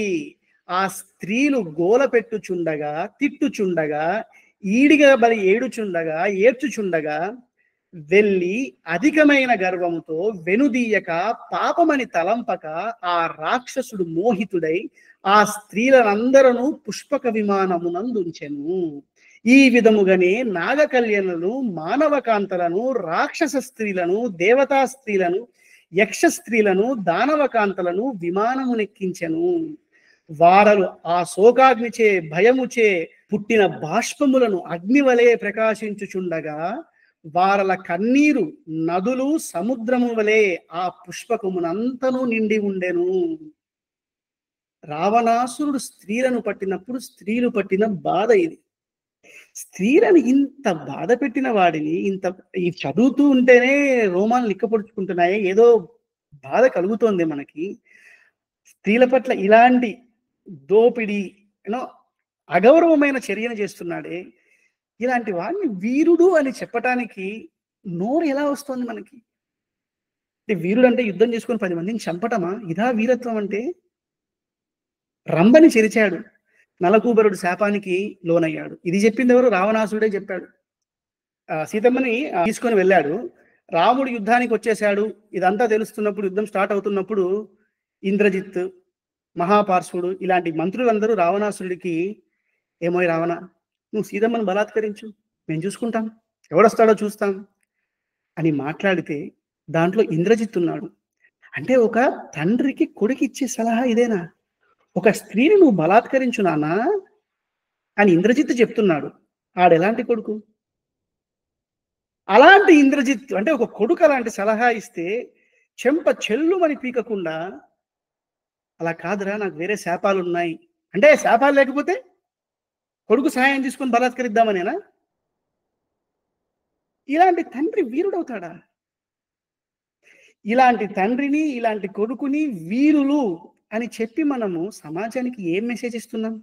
ఆ స్త్రీలు గోల పెట్టుచుండగా, తిట్టుచుండగా, ఈడిగా బలి ఏడ్చుచుండగా వెళ్ళి అధికమైన గర్వముతో వెనుదీయక పాపమని తలంపక ఆ రాక్షసుడు మోహితుడై ఆ స్త్రీలందరూ పుష్పక విమానమునందుంచెను. ఈ విధముగానే నాగకల్యలను, మానవకాంతలను, రాక్షస స్త్రీలను, దేవతా స్త్రీలను, యక్ష స్త్రీలను, దానవకాంతలను విమానమునెక్కించెను. వారలు ఆ శోకాగ్నిచే భయముచే పుట్టిన బాష్పములను అగ్నివలే ప్రకాశించుచుండగా వారల కన్నీరు నదులు సముద్రము వలె ఆ పుష్పకమునంతను నిండి ఉండెను. రావణాసురుడు స్త్రీలను పట్టినప్పుడు స్త్రీలు పట్టిన బాధ ఇది. స్త్రీలను ఇంత బాధ పెట్టిన వాడిని, ఈ చదువుతూ ఉంటేనే రోమాలు లిక్కపొడుచుకుంటున్నాయి, ఏదో బాధ కలుగుతోంది మనకి. స్త్రీల పట్ల ఇలాంటి దోపిడి, అగౌరవమైన చర్యను చేస్తున్నాడే, ఇలాంటి వాడిని వీరుడు అని చెప్పటానికి నోరు ఎలా వస్తుంది మనకి? అంటే వీరుడు అంటే యుద్ధం చేసుకొని 10 మందిని చంపటమా? ఇదా వీరత్వం అంటే? రంభని చెరిచాడు, నలకూబరుడు శాపానికి లోనయ్యాడు. ఇది చెప్పింది ఎవరు? రావణాసురుడే చెప్పాడు. సీతమ్మని తీసుకొని వెళ్ళాడు. రాముడు యుద్ధానికి వచ్చేశాడు. ఇదంతా తెలుస్తున్నప్పుడు, యుద్ధం స్టార్ట్ అవుతున్నప్పుడు ఇంద్రజిత్, మహాపార్శ్వుడు ఇలాంటి మంత్రులందరూ రావణాసురుడికి, ఏమోయ్ రావణ, నువ్వు సీతమ్మను బలాత్కరించు, మేము చూసుకుంటాం, ఎవడొస్తాడో చూస్తాం అని మాట్లాడితే దాంట్లో ఇంద్రజిత్ ఉన్నాడు. అంటే ఒక తండ్రికి కొడుకు ఇచ్చే సలహా ఇదేనా? ఒక స్త్రీని నువ్వు బలాత్కరించు నానా అని ఇంద్రజిత్ చెప్తున్నాడు. ఆడెలాంటి కొడుకు? అలాంటి ఇంద్రజిత్ అంటే ఒక కొడుకు అలాంటి సలహా ఇస్తే చెంప చెల్లుమని పీకకుండా, అలా కాదురా, నాకు వేరే శాపాలు ఉన్నాయి అంటే, శాపాలు లేకపోతే కొడుకు సహాయం తీసుకొని బలాత్కరిద్దామనేనా? ఇలాంటి తండ్రి వీరుడవుతాడా? ఇలాంటి తండ్రిని, ఇలాంటి కొడుకుని వీరులు అని చెప్పి మనము సమాజానికి ఏం మెసేజ్ ఇస్తున్నాం?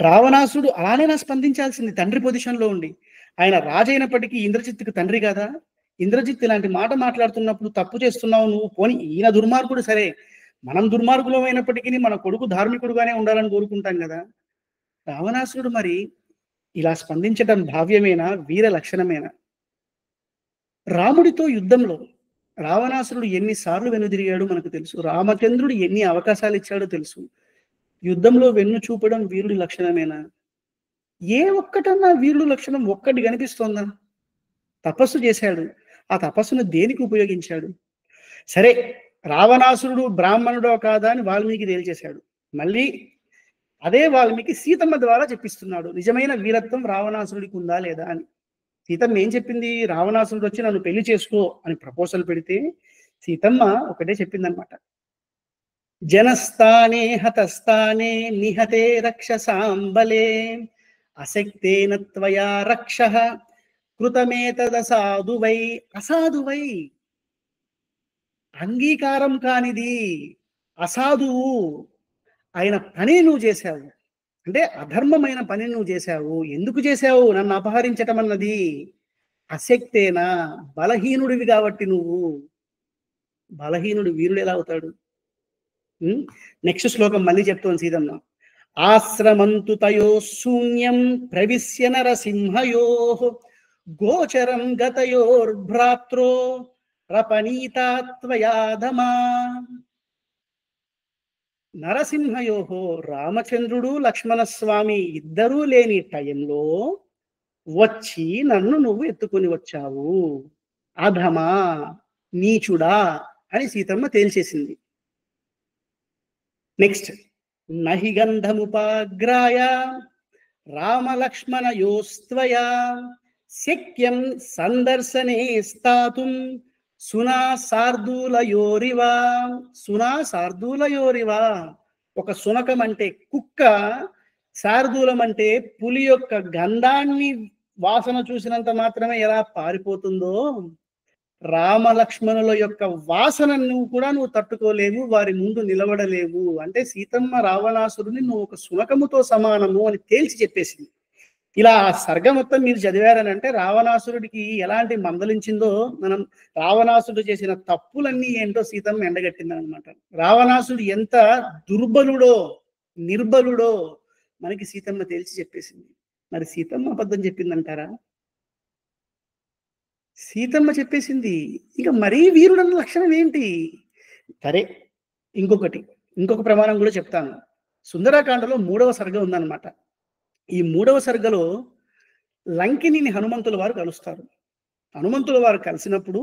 రావణాసుడు అలానేనా స్పందించాల్సింది తండ్రి పొజిషన్లో ఉండి? ఆయన రాజైనప్పటికీ ఇంద్రజిత్తుకు తండ్రి కదా. ఇంద్రజిత్ ఇలాంటి మాట మాట్లాడుతున్నప్పుడు తప్పు చేస్తున్నావు నువ్వు, పోని ఈయన దుర్మార్గుడు సరే, మనం దుర్మార్గులం అయినప్పటికీ మన కొడుకు ధార్మికుడుగానే ఉండాలని కోరుకుంటాం కదా. రావణాసురుడు మరి ఇలా స్పందించడం భావ్యమేనా? వీర లక్షణమేనా? రాముడితో యుద్ధంలో రావణాసురుడు ఎన్నిసార్లు వెనుదిరిగాడో మనకు తెలుసు. రామచంద్రుడు ఎన్ని అవకాశాలు ఇచ్చాడో తెలుసు. యుద్ధంలో వెన్ను చూపడం వీరుడి లక్షణమేనా? ఏ ఒక్కటన్నా వీరుడు లక్షణం ఒక్కటి కనిపిస్తోందా? తపస్సు చేశాడు. ఆ తపస్సును దేనికి ఉపయోగించాడు? సరే, రావణాసురుడు బ్రాహ్మణుడో కాదా అని వాల్మీకి తేల్చేశాడు. మళ్ళీ అదే వాల్మీకి సీతమ్మ ద్వారా చెప్పిస్తున్నాడు నిజమైన వీరత్వం రావణాసురుడికి ఉందా లేదా అని. సీతమ్మ ఏం చెప్పింది? రావణాసురుడు వచ్చి నన్ను పెళ్లి చేసుకో అని ప్రపోజల్ పెడితే సీతమ్మ ఒకటే చెప్పిందనమాట, జనస్థానే హతస్థానే నిహతే రక్షసాంబలే అశక్తేన త్వయా రక్షః కృతమేతదసాధువై. అసాధువై, అంగీకారం కానిది, అసాధువు అయిన పని నువ్వు చేశావు. అంటే అధర్మమైన పని నువ్వు చేశావు. ఎందుకు చేశావు? నన్ను అపహరించటం అన్నది అశక్తేనా, బలహీనుడివి కాబట్టి నువ్వు. బలహీనుడు వీరుడు ఎలా అవుతాడు? నెక్స్ట్ శ్లోకం మళ్ళీ చెప్తోంది సీతమ్మ. ఆశ్రమంతు తయో శూన్యం ప్రవిశ్య నరసింహయో గోచరం గతయోర్భ్రాత్రో రపణీతాత్వయాధమా. నరసింహయోహో, రామచంద్రుడు లక్ష్మణస్వామి ఇద్దరూ లేని టైంలో వచ్చి నన్ను నువ్వు ఎత్తుకొని వచ్చావు, అధమా, నీచుడా అని సీతమ్మ తేల్చేసింది. నెక్స్ట్, నహి గంధముపాగ్రాయ రామలక్ష్మణయోస్త్వయా శక్యం సందర్శనే స్థాతుం సునా శార్దూలయోరివా. సునా శార్దూలయోరివా, ఒక సునకం అంటే కుక్క, శార్దూలం అంటే పులి యొక్క గంధాన్ని వాసన చూసినంత మాత్రమే ఎలా పారిపోతుందో, రామలక్ష్మణుల యొక్క వాసనను కూడా నువ్వు తట్టుకోలేవు, వారి ముందు నిలబడలేవు. అంటే సీతమ్మ రావణాసురుని నువ్వు ఒక సునకముతో సమానము అని తేల్చి చెప్పేసింది. ఇలా ఆ సర్గ మొత్తం మీరు చదివారని అంటే రావణాసురుడికి ఎలాంటి మందలించిందో, మనం రావణాసురుడు చేసిన తప్పులన్నీ ఏంటో సీతమ్మ ఎండగట్టిందని అనమాట. రావణాసురుడు ఎంత దుర్బలుడో నిర్బలుడో మనకి సీతమ్మ తేల్చి చెప్పేసింది. మరి సీతమ్మ అబద్ధం చెప్పిందంటారా? సీతమ్మ చెప్పేసింది. ఇక మరీ వీరుడన్న లక్షణం ఏంటి? సరే, ఇంకొక ప్రమాణం కూడా చెప్తాను. సుందరాకాండలో 3వ సర్గ ఉందన్నమాట. ఈ 3వ సర్గలో లంకిని హనుమంతుల వారు కలుస్తారు. హనుమంతుల వారు కలిసినప్పుడు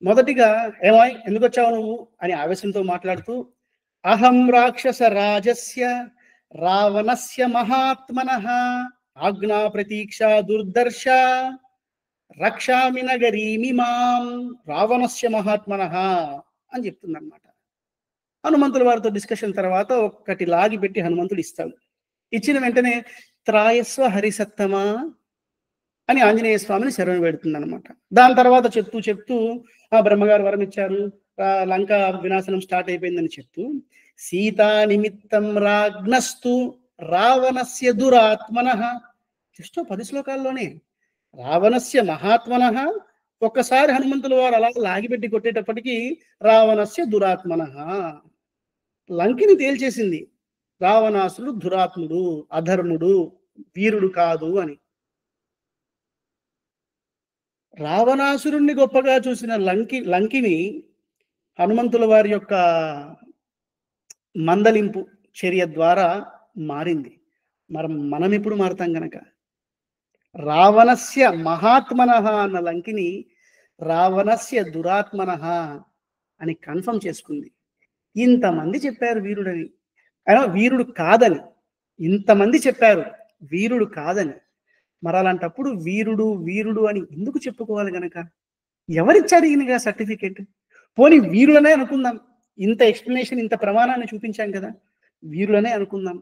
మొదటిగా ఏమాయ్ ఎందుకు వచ్చావు నువ్వు అని ఆవేశంతో మాట్లాడుతూ, అహం రాక్షస రాజస్య రావణస్య మహాత్మనః ఆజ్ఞా ప్రతీక్ష దుర్దర్శ రక్షామి నగరీమిమాం రావణస్య మహాత్మనః అని చెప్తుందన్నమాట. హనుమంతుల వారితో డిస్కషన్ తర్వాత ఒక్కటి లాగి పెట్టి హనుమంతుడు ఇస్తాడు. ఇచ్చిన వెంటనే త్రాయస్వ హరిసత్తమా అని ఆంజనేయ స్వామిని శరణు పెడుతుంది అనమాట. దాని తర్వాత చెప్తూ బ్రహ్మగారు వరం ఇచ్చారు, లంక వినాశనం స్టార్ట్ అయిపోయిందని చెప్తూ, సీతా నిమిత్తం రాగ్నస్తు రావణస్య దురాత్మనః, జస్ట్ 10 శ్లోకాల్లోనే రావణస్య మహాత్మనః. ఒక్కసారి హనుమంతుల వారు అలా లాగిపెట్టి కొట్టేటప్పటికీ రావణస్య దురాత్మనః, లంకిని తేల్చేసింది. రావణాసుడు దురాత్ముడు, అధర్ముడు, వీరుడు కాదు అని. రావణాసురుణ్ణి గొప్పగా చూసిన లంకిని హనుమంతుల వారి యొక్క మందలింపు చర్య ద్వారా మారింది. మనం ఎప్పుడు మారుతాం గనక? రావణస్య మహాత్మనః అన్న లంకిని రావణస్య దురాత్మనః అని కన్ఫర్మ్ చేసుకుంది. ఇంతమంది చెప్పారు వీరుడని, వీరుడు కాదని, ఇంతమంది చెప్పారు వీరుడు కాదని. మరి అలాంటప్పుడు వీరుడు అని ఎందుకు చెప్పుకోవాలి గనక? ఎవరిచ్చారు ఈయనగా సర్టిఫికేట్? పోనీ వీరులనే అనుకుందాం, ఇంత ఎక్స్ప్లెనేషన్ ఇంత ప్రమాణాన్ని చూపించాం కదా, వీరులనే అనుకుందాం.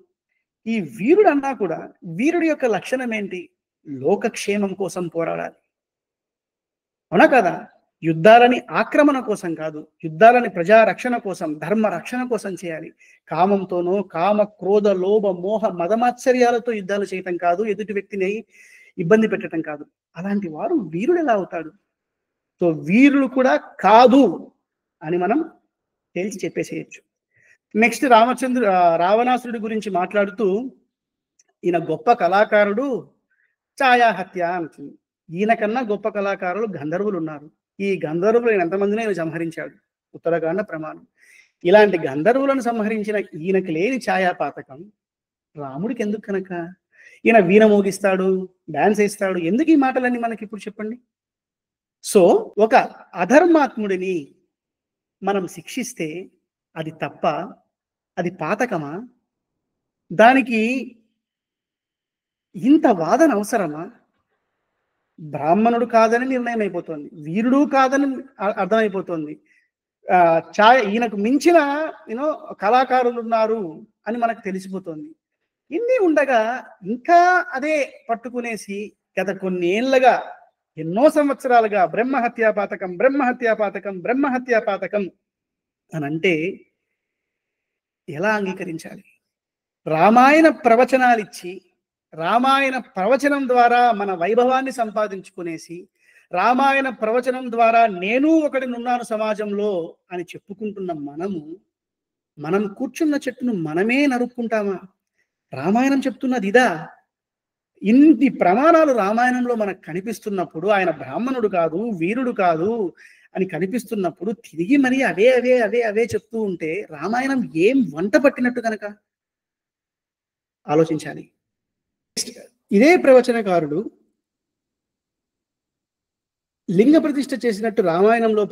ఈ వీరుడు అన్నా కూడా వీరుడి యొక్క లక్షణం ఏంటి? లోకక్షేమం కోసం పోరాడాలి, అవునా కదా? యుద్ధాలని ఆక్రమణ కోసం కాదు, యుద్ధాలని ప్రజారక్షణ కోసం, ధర్మ రక్షణ కోసం చేయాలి. కామంతోనో, కామ క్రోధ లోభ మోహ మదమాశ్చర్యాలతో యుద్ధాలు చేయటం కాదు, ఎదుటి వ్యక్తిని ఇబ్బంది పెట్టడం కాదు. అలాంటి వారు వీరుడు ఎలా అవుతాడు? సో వీరుడు కూడా కాదు అని మనం తేల్చి చెప్పేసేయచ్చు. నెక్స్ట్ రావణాసురుడి గురించి మాట్లాడుతూ, ఈయన గొప్ప కళాకారుడు, ఛాయాహత్య అంటుంది. ఈయనకన్నా గొప్ప కళాకారులు గంధర్వులు ఉన్నారు. ఈ గంధర్వులు ఎంతమందిని ఆయన సంహరించాడు, ఉత్తరాఖండ ప్రమాణం. ఇలాంటి గంధర్వులను సంహరించిన ఈయనకి లేని ఛాయాపాతకం రాముడికి ఎందుకు కనుక? ఈయన వీణ మోగిస్తాడు, డాన్స్ వేస్తాడు, ఎందుకు ఈ మాటలన్నీ మనకి ఇప్పుడు చెప్పండి? సో ఒక అధర్మాత్ముడిని మనం శిక్షిస్తే అది తప్ప, అది పాతకమా? దానికి ఇంత వాదన అవసరమా? బ్రాహ్మణుడు కాదని నిర్ణయం అయిపోతుంది, వీరుడు కాదని అర్థమైపోతుంది, ఈయనకు మించిన కళాకారులు ఉన్నారు అని మనకు తెలిసిపోతుంది. ఇన్ని ఉండగా ఇంకా అదే పట్టుకునేసి గత కొన్నేళ్లుగా, ఎన్నో సంవత్సరాలుగా బ్రహ్మహత్యాపాతకం అని అంటే ఎలా అంగీకరించాలి? రామాయణ ప్రవచనాలిచ్చి రామాయణ ప్రవచనం ద్వారా మన వైభవాన్ని సంపాదించుకునేసి, రామాయణ ప్రవచనం ద్వారా నేను ఒకడినున్నాను సమాజంలో అని చెప్పుకుంటున్న మనం కూర్చున్న చెట్టును మనమే నరుక్కుంటామా? రామాయణం చెప్తున్నది ఇదా? ఇన్ని ప్రమాణాలు రామాయణంలో మనకు కనిపిస్తున్నప్పుడు, ఆయన బ్రాహ్మణుడు కాదు, వీరుడు కాదు అని కనిపిస్తున్నప్పుడు తిరిగి మరి అవే అవే అవే అవే చెప్తూ ఉంటే రామాయణం ఏం వంట పట్టినట్టు కనుక ఆలోచించాలి. ఇదే ప్రవచనకారుడు లింగ ప్రతిష్ఠ చేసినట్టు రామాయణంలో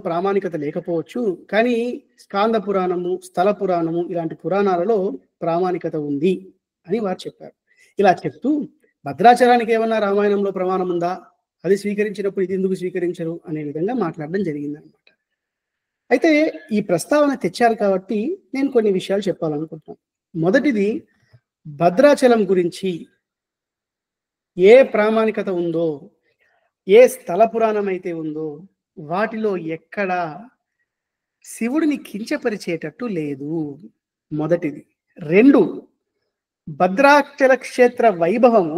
ప్రామాణికత లేకపోవచ్చు, కానీ స్కాంద పురాణము, స్థల పురాణము ఇలాంటి పురాణాలలో ప్రామాణికత ఉంది అని వారు చెప్పారు. ఇలా చెప్తూ భద్రాచలానికి ఏమన్నా రామాయణంలో ప్రమాణం ఉందా, అది స్వీకరించినప్పుడు ఇది ఎందుకు స్వీకరించరు అనే విధంగా మాట్లాడడం జరిగిందనమాట. అయితే ఈ ప్రస్తావన తెచ్చారు కాబట్టి నేను కొన్ని విషయాలు చెప్పాలనుకుంటున్నాను. మొదటిది, భద్రాచలం గురించి ఏ ప్రామాణికత ఉందో, ఏ స్థల పురాణం అయితే ఉందో వాటిలో ఎక్కడ శివుడిని కించపరిచేటట్టు లేదు, మొదటిది. రెండు, భద్రాచల క్షేత్ర వైభవము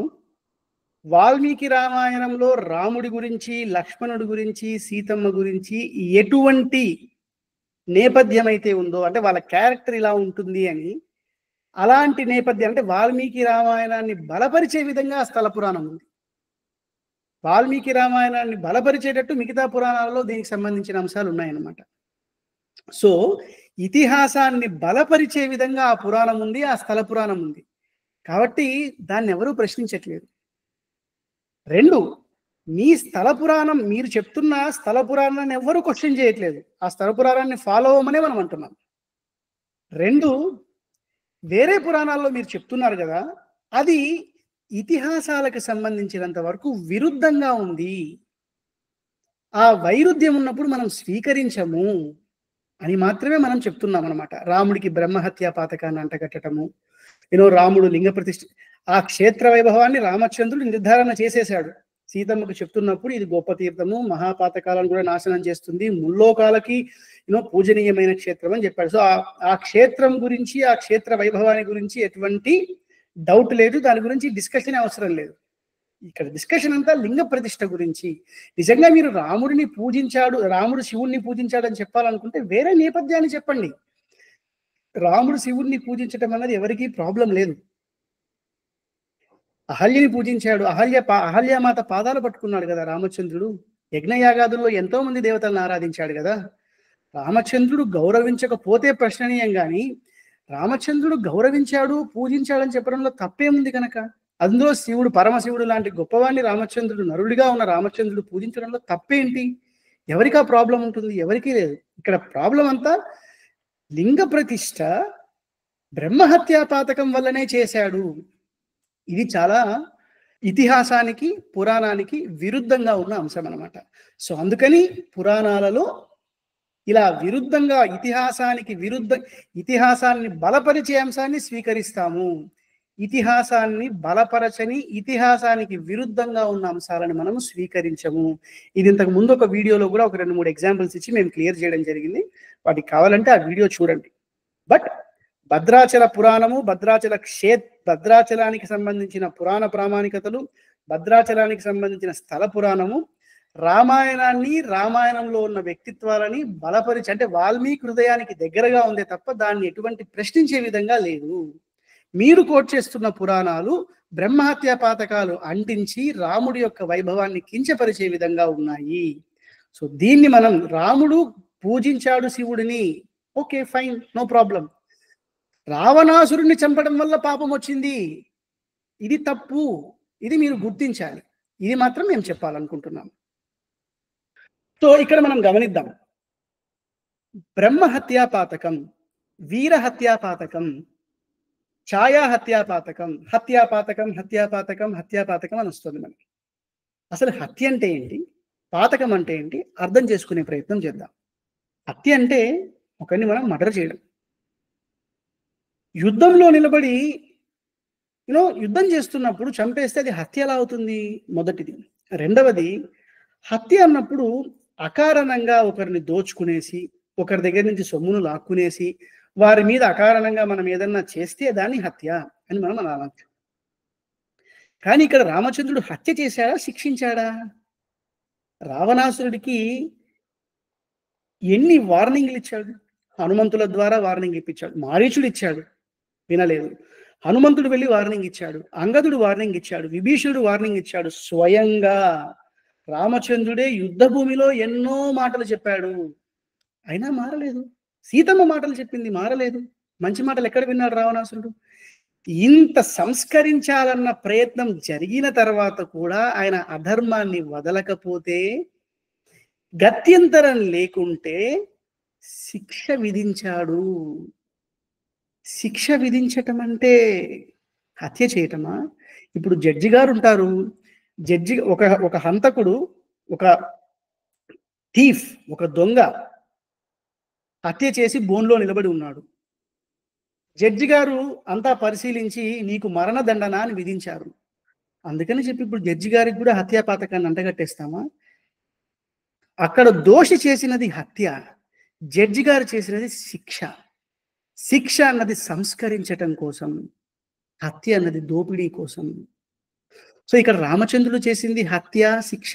వాల్మీకి రామాయణంలో రాముడి గురించి, లక్ష్మణుడి గురించి, సీతమ్మ గురించి ఎటువంటి నేపథ్యం అయితే ఉందో, అంటే వాళ్ళ క్యారెక్టర్ ఇలా ఉంటుంది అని, అలాంటి నేపథ్యం అంటే వాల్మీకి రామాయణాన్ని బలపరిచే విధంగా స్థల పురాణం ఉంది. వాల్మీకి రామాయణాన్ని బలపరిచేటట్టు మిగతా పురాణాలలో దీనికి సంబంధించిన అంశాలు ఉన్నాయన్నమాట. సో ఇతిహాసాన్ని బలపరిచే విధంగా ఆ పురాణం ఉంది, ఆ స్థల పురాణం ఉంది. కాబట్టి దాన్ని ఎవరూ ప్రశ్నించట్లేదు. రెండు, మీ స్థల పురాణం, మీరు చెప్తున్న స్థల పురాణాన్ని ఎవరు క్వశ్చన్ చేయట్లేదు, ఆ స్థల పురాణాన్ని ఫాలో అవ్వమనే మనం అంటున్నాం. రెండు, వేరే పురాణాల్లో మీరు చెప్తున్నారు కదా, అది ఇతిహాసాలకు సంబంధించినంత వరకు విరుద్ధంగా ఉంది. ఆ వైరుధ్యం ఉన్నప్పుడు మనం స్వీకరించము అని మాత్రమే మనం చెప్తున్నాం అనమాట. రాముడికి బ్రహ్మహత్యా పాతకాన్ని అంటగట్టడము, రాముడు లింగ ప్రతిష్ఠ, ఆ క్షేత్ర వైభవాన్ని రామచంద్రుడు నిర్ధారణ చేసేశాడు. సీతమ్మకు చెప్తున్నప్పుడు ఇది గొప్ప తీర్థము, మహాపాతకాలను కూడా నాశనం చేస్తుంది, ముల్లోకాలకి పూజనీయమైన క్షేత్రం అని చెప్పాడు. సో ఆ క్షేత్రం గురించి, ఆ క్షేత్ర వైభవాన్ని గురించి ఎటువంటి డౌట్ లేదు, దాని గురించి డిస్కషన్ అవసరం లేదు. ఇక్కడ డిస్కషన్ అంతా లింగ ప్రతిష్ఠ గురించి. నిజంగా మీరు రాముడిని పూజించాడు, రాముడు శివుణ్ణి పూజించాడు అని చెప్పాలనుకుంటే వేరే నేపథ్యాన్ని చెప్పండి. రాముడు శివుణ్ణి పూజించడం అన్నది ఎవరికీ ప్రాబ్లం లేదు. అహల్యని పూజించాడు, అహల్యామాత పాదాలు పట్టుకున్నాడు కదా రామచంద్రుడు. యజ్ఞయాగాదుల్లో ఎంతో మంది దేవతలను ఆరాధించాడు కదా. రామచంద్రుడు గౌరవించకపోతే ప్రశ్ననీయం, కానీ రామచంద్రుడు గౌరవించాడు, పూజించాడని చెప్పడంలో తప్పేముంది కనుక? అందులో శివుడు, పరమశివుడు లాంటి గొప్పవాణ్ణి రామచంద్రుడు, నరుడిగా ఉన్న రామచంద్రుడు పూజించడంలో తప్పేంటి? ఎవరికి ఆ ప్రాబ్లం ఉంటుంది? ఎవరికీ లేదు. ఇక్కడ ప్రాబ్లం అంతా లింగ ప్రతిష్ఠ బ్రహ్మహత్యా పాతకం వల్లనే చేశాడు. ఇది చాలా ఇతిహాసానికి, పురాణానికి విరుద్ధంగా ఉన్న అంశం అన్నమాట. సో అందుకని పురాణాలలో ఇలా విరుద్ధంగా, ఇతిహాసాన్ని బలపరిచే అంశాన్ని స్వీకరిస్తాము, ఇతిహాసాన్ని బలపరచని, ఇతిహాసానికి విరుద్ధంగా ఉన్న అంశాలను మనము స్వీకరించము. ఇది ఇంతకు ముందు ఒక వీడియోలో కూడా ఒక 2-3 ఎగ్జాంపుల్స్ ఇచ్చి మేము క్లియర్ చేయడం జరిగింది. వాటికి కావాలంటే ఆ వీడియో చూడండి. బట్ భద్రాచల పురాణము, భద్రాచలానికి సంబంధించిన పురాణ ప్రామాణికతలు, భద్రాచలానికి సంబంధించిన స్థల పురాణము రామాయణాన్ని, రామాయణంలో ఉన్న వ్యక్తిత్వాలని బలపరిచి, అంటే వాల్మీకి హృదయానికి దగ్గరగా ఉందే తప్ప దాన్ని ఎటువంటి ప్రశ్నించే విధంగా లేదు. మీరు కోట్ చేస్తున్న పురాణాలు బ్రహ్మహత్యా పాతకాలు అంటించి రాముడి యొక్క వైభవాన్ని కించపరిచే విధంగా ఉన్నాయి. సో దీన్ని మనం, రాముడు పూజించాడు శివుడిని, ఓకే ఫైన్, నో ప్రాబ్లం. రావణాసురుడిని చంపడం వల్ల పాపం వచ్చింది, ఇది తప్పు, ఇది మీరు గుర్తించాలి. ఇది మాత్రం మేము చెప్పాలనుకుంటున్నాం. సో ఇక్కడ మనం గమనిద్దాం, బ్రహ్మహత్యా పాతకం, వీరహత్యా పాతకం, ఛాయాహత్యా పాతకం, హత్యాపాతకం, హత్యాపాతకం, హత్యాపాతకం అని వస్తుంది మనకి. అసలు హత్య అంటే ఏంటి, పాతకం అంటే ఏంటి అర్థం చేసుకునే ప్రయత్నం చేద్దాం. హత్య అంటే ఒకరిని మనం మర్డర్ చేయడం. యుద్ధంలో నిలబడి యుద్ధం చేస్తున్నప్పుడు చంపేస్తే అది హత్య ఎలా అవుతుంది? మొదటిది. రెండవది, హత్య అన్నప్పుడు అకారణంగా ఒకరిని దోచుకునేసి, ఒకరి దగ్గర నుంచి సొమ్మును లాక్కునేసి, వారి మీద అకారణంగా మనం ఏదన్నా చేస్తే దాన్ని హత్య అని మనం అనవచ్చు. కానీ ఇక్కడ రామచంద్రుడు హత్య చేశాడా, శిక్షించాడా? రావణాసురుడికి ఎన్ని వార్నింగ్లు ఇచ్చాడు? హనుమంతుల ద్వారా వార్నింగ్ ఇప్పించాడు. మారీచుడు ఇచ్చాడు, వినలేదు. హనుమంతుడు వెళ్ళి వార్నింగ్ ఇచ్చాడు. అంగదుడు వార్నింగ్ ఇచ్చాడు. విభీషణుడు వార్నింగ్ ఇచ్చాడు. స్వయంగా రామచంద్రుడే యుద్ధ భూమిలో ఎన్నో మాటలు చెప్పాడు. అయినా మారలేదు. సీతమ్మ మాటలు చెప్పింది, మారలేదు. మంచి మాటలు ఎక్కడ విన్నాడు రావణాసురుడు? ఇంత సంస్కరించాలన్న ప్రయత్నం జరిగిన తర్వాత కూడా ఆయన అధర్మాన్ని వదలకపోతే, గత్యంతరం లేకుంటే శిక్ష విధించాడు. శిక్ష విధించటం అంటే హత్య చేయటమా? ఇప్పుడు జడ్జి గారు ఉంటారు. జడ్జి ఒక హంతకుడు, ఒక థీఫ్, ఒక దొంగ హత్య చేసి బోన్లో నిలబడి ఉన్నాడు. జడ్జి గారు అంతా పరిశీలించి నీకు మరణదండన అని విధించారు. అందుకని చెప్పి ఇప్పుడు జడ్జి గారికి కూడా హత్యా పాతకాన్ని అంటగట్టేస్తామా? అక్కడ దోషి చేసినది హత్య, జడ్జి గారు చేసినది శిక్ష. శిక్ష అన్నది సంస్కరించటం కోసం, హత్య అన్నది దోపిడీ కోసం. సో ఇక్కడ రామచంద్రుడు చేసింది హత్య, శిక్ష.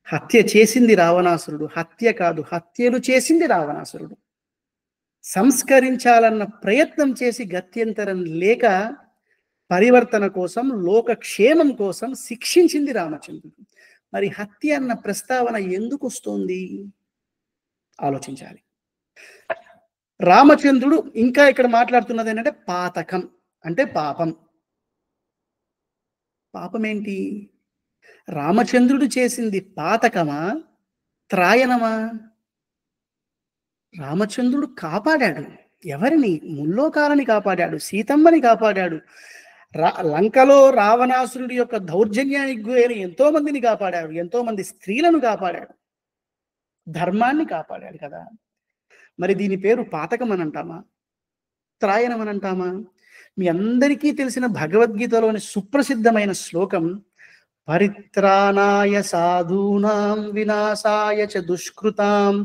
హత్య చేసింది రావణాసురుడు, హత్య కాదు, హత్యలు చేసింది రావణాసురుడు. సంస్కరించాలన్న ప్రయత్నం చేసి గత్యంతరం లేక పరివర్తన కోసం, లోకక్షేమం కోసం శిక్షించింది రామచంద్రుడు. మరి హత్య అన్న ప్రస్తావన ఎందుకు వస్తోంది ఆలోచించాలి. రామచంద్రుడు ఇంకా ఇక్కడ మాట్లాడుతున్నది ఏంటంటే పాతకం అంటే పాపం. పాపం ఏంటి? రామచంద్రుడు చేసింది పాతకమా, త్రాయనమా? రామచంద్రుడు కాపాడాడు. ఎవరిని? ముల్లోకాలని కాపాడాడు, సీతమ్మని కాపాడాడు. లంకలో రావణాసురుడి యొక్క దౌర్జన్యానికి గురైన ఎంతో మందిని కాపాడాడు, ఎంతో మంది స్త్రీలను కాపాడాడు, ధర్మాన్ని కాపాడాడు కదా. మరి దీని పేరు పాతకం అని అంటామా, త్రాయనం అని అంటామా? మీ అందరికీ తెలిసిన భగవద్గీతలోని సుప్రసిద్ధమైన శ్లోకం, పరిత్రాణాయ సాధూనాం వినాశాయ చ దుష్కృతాం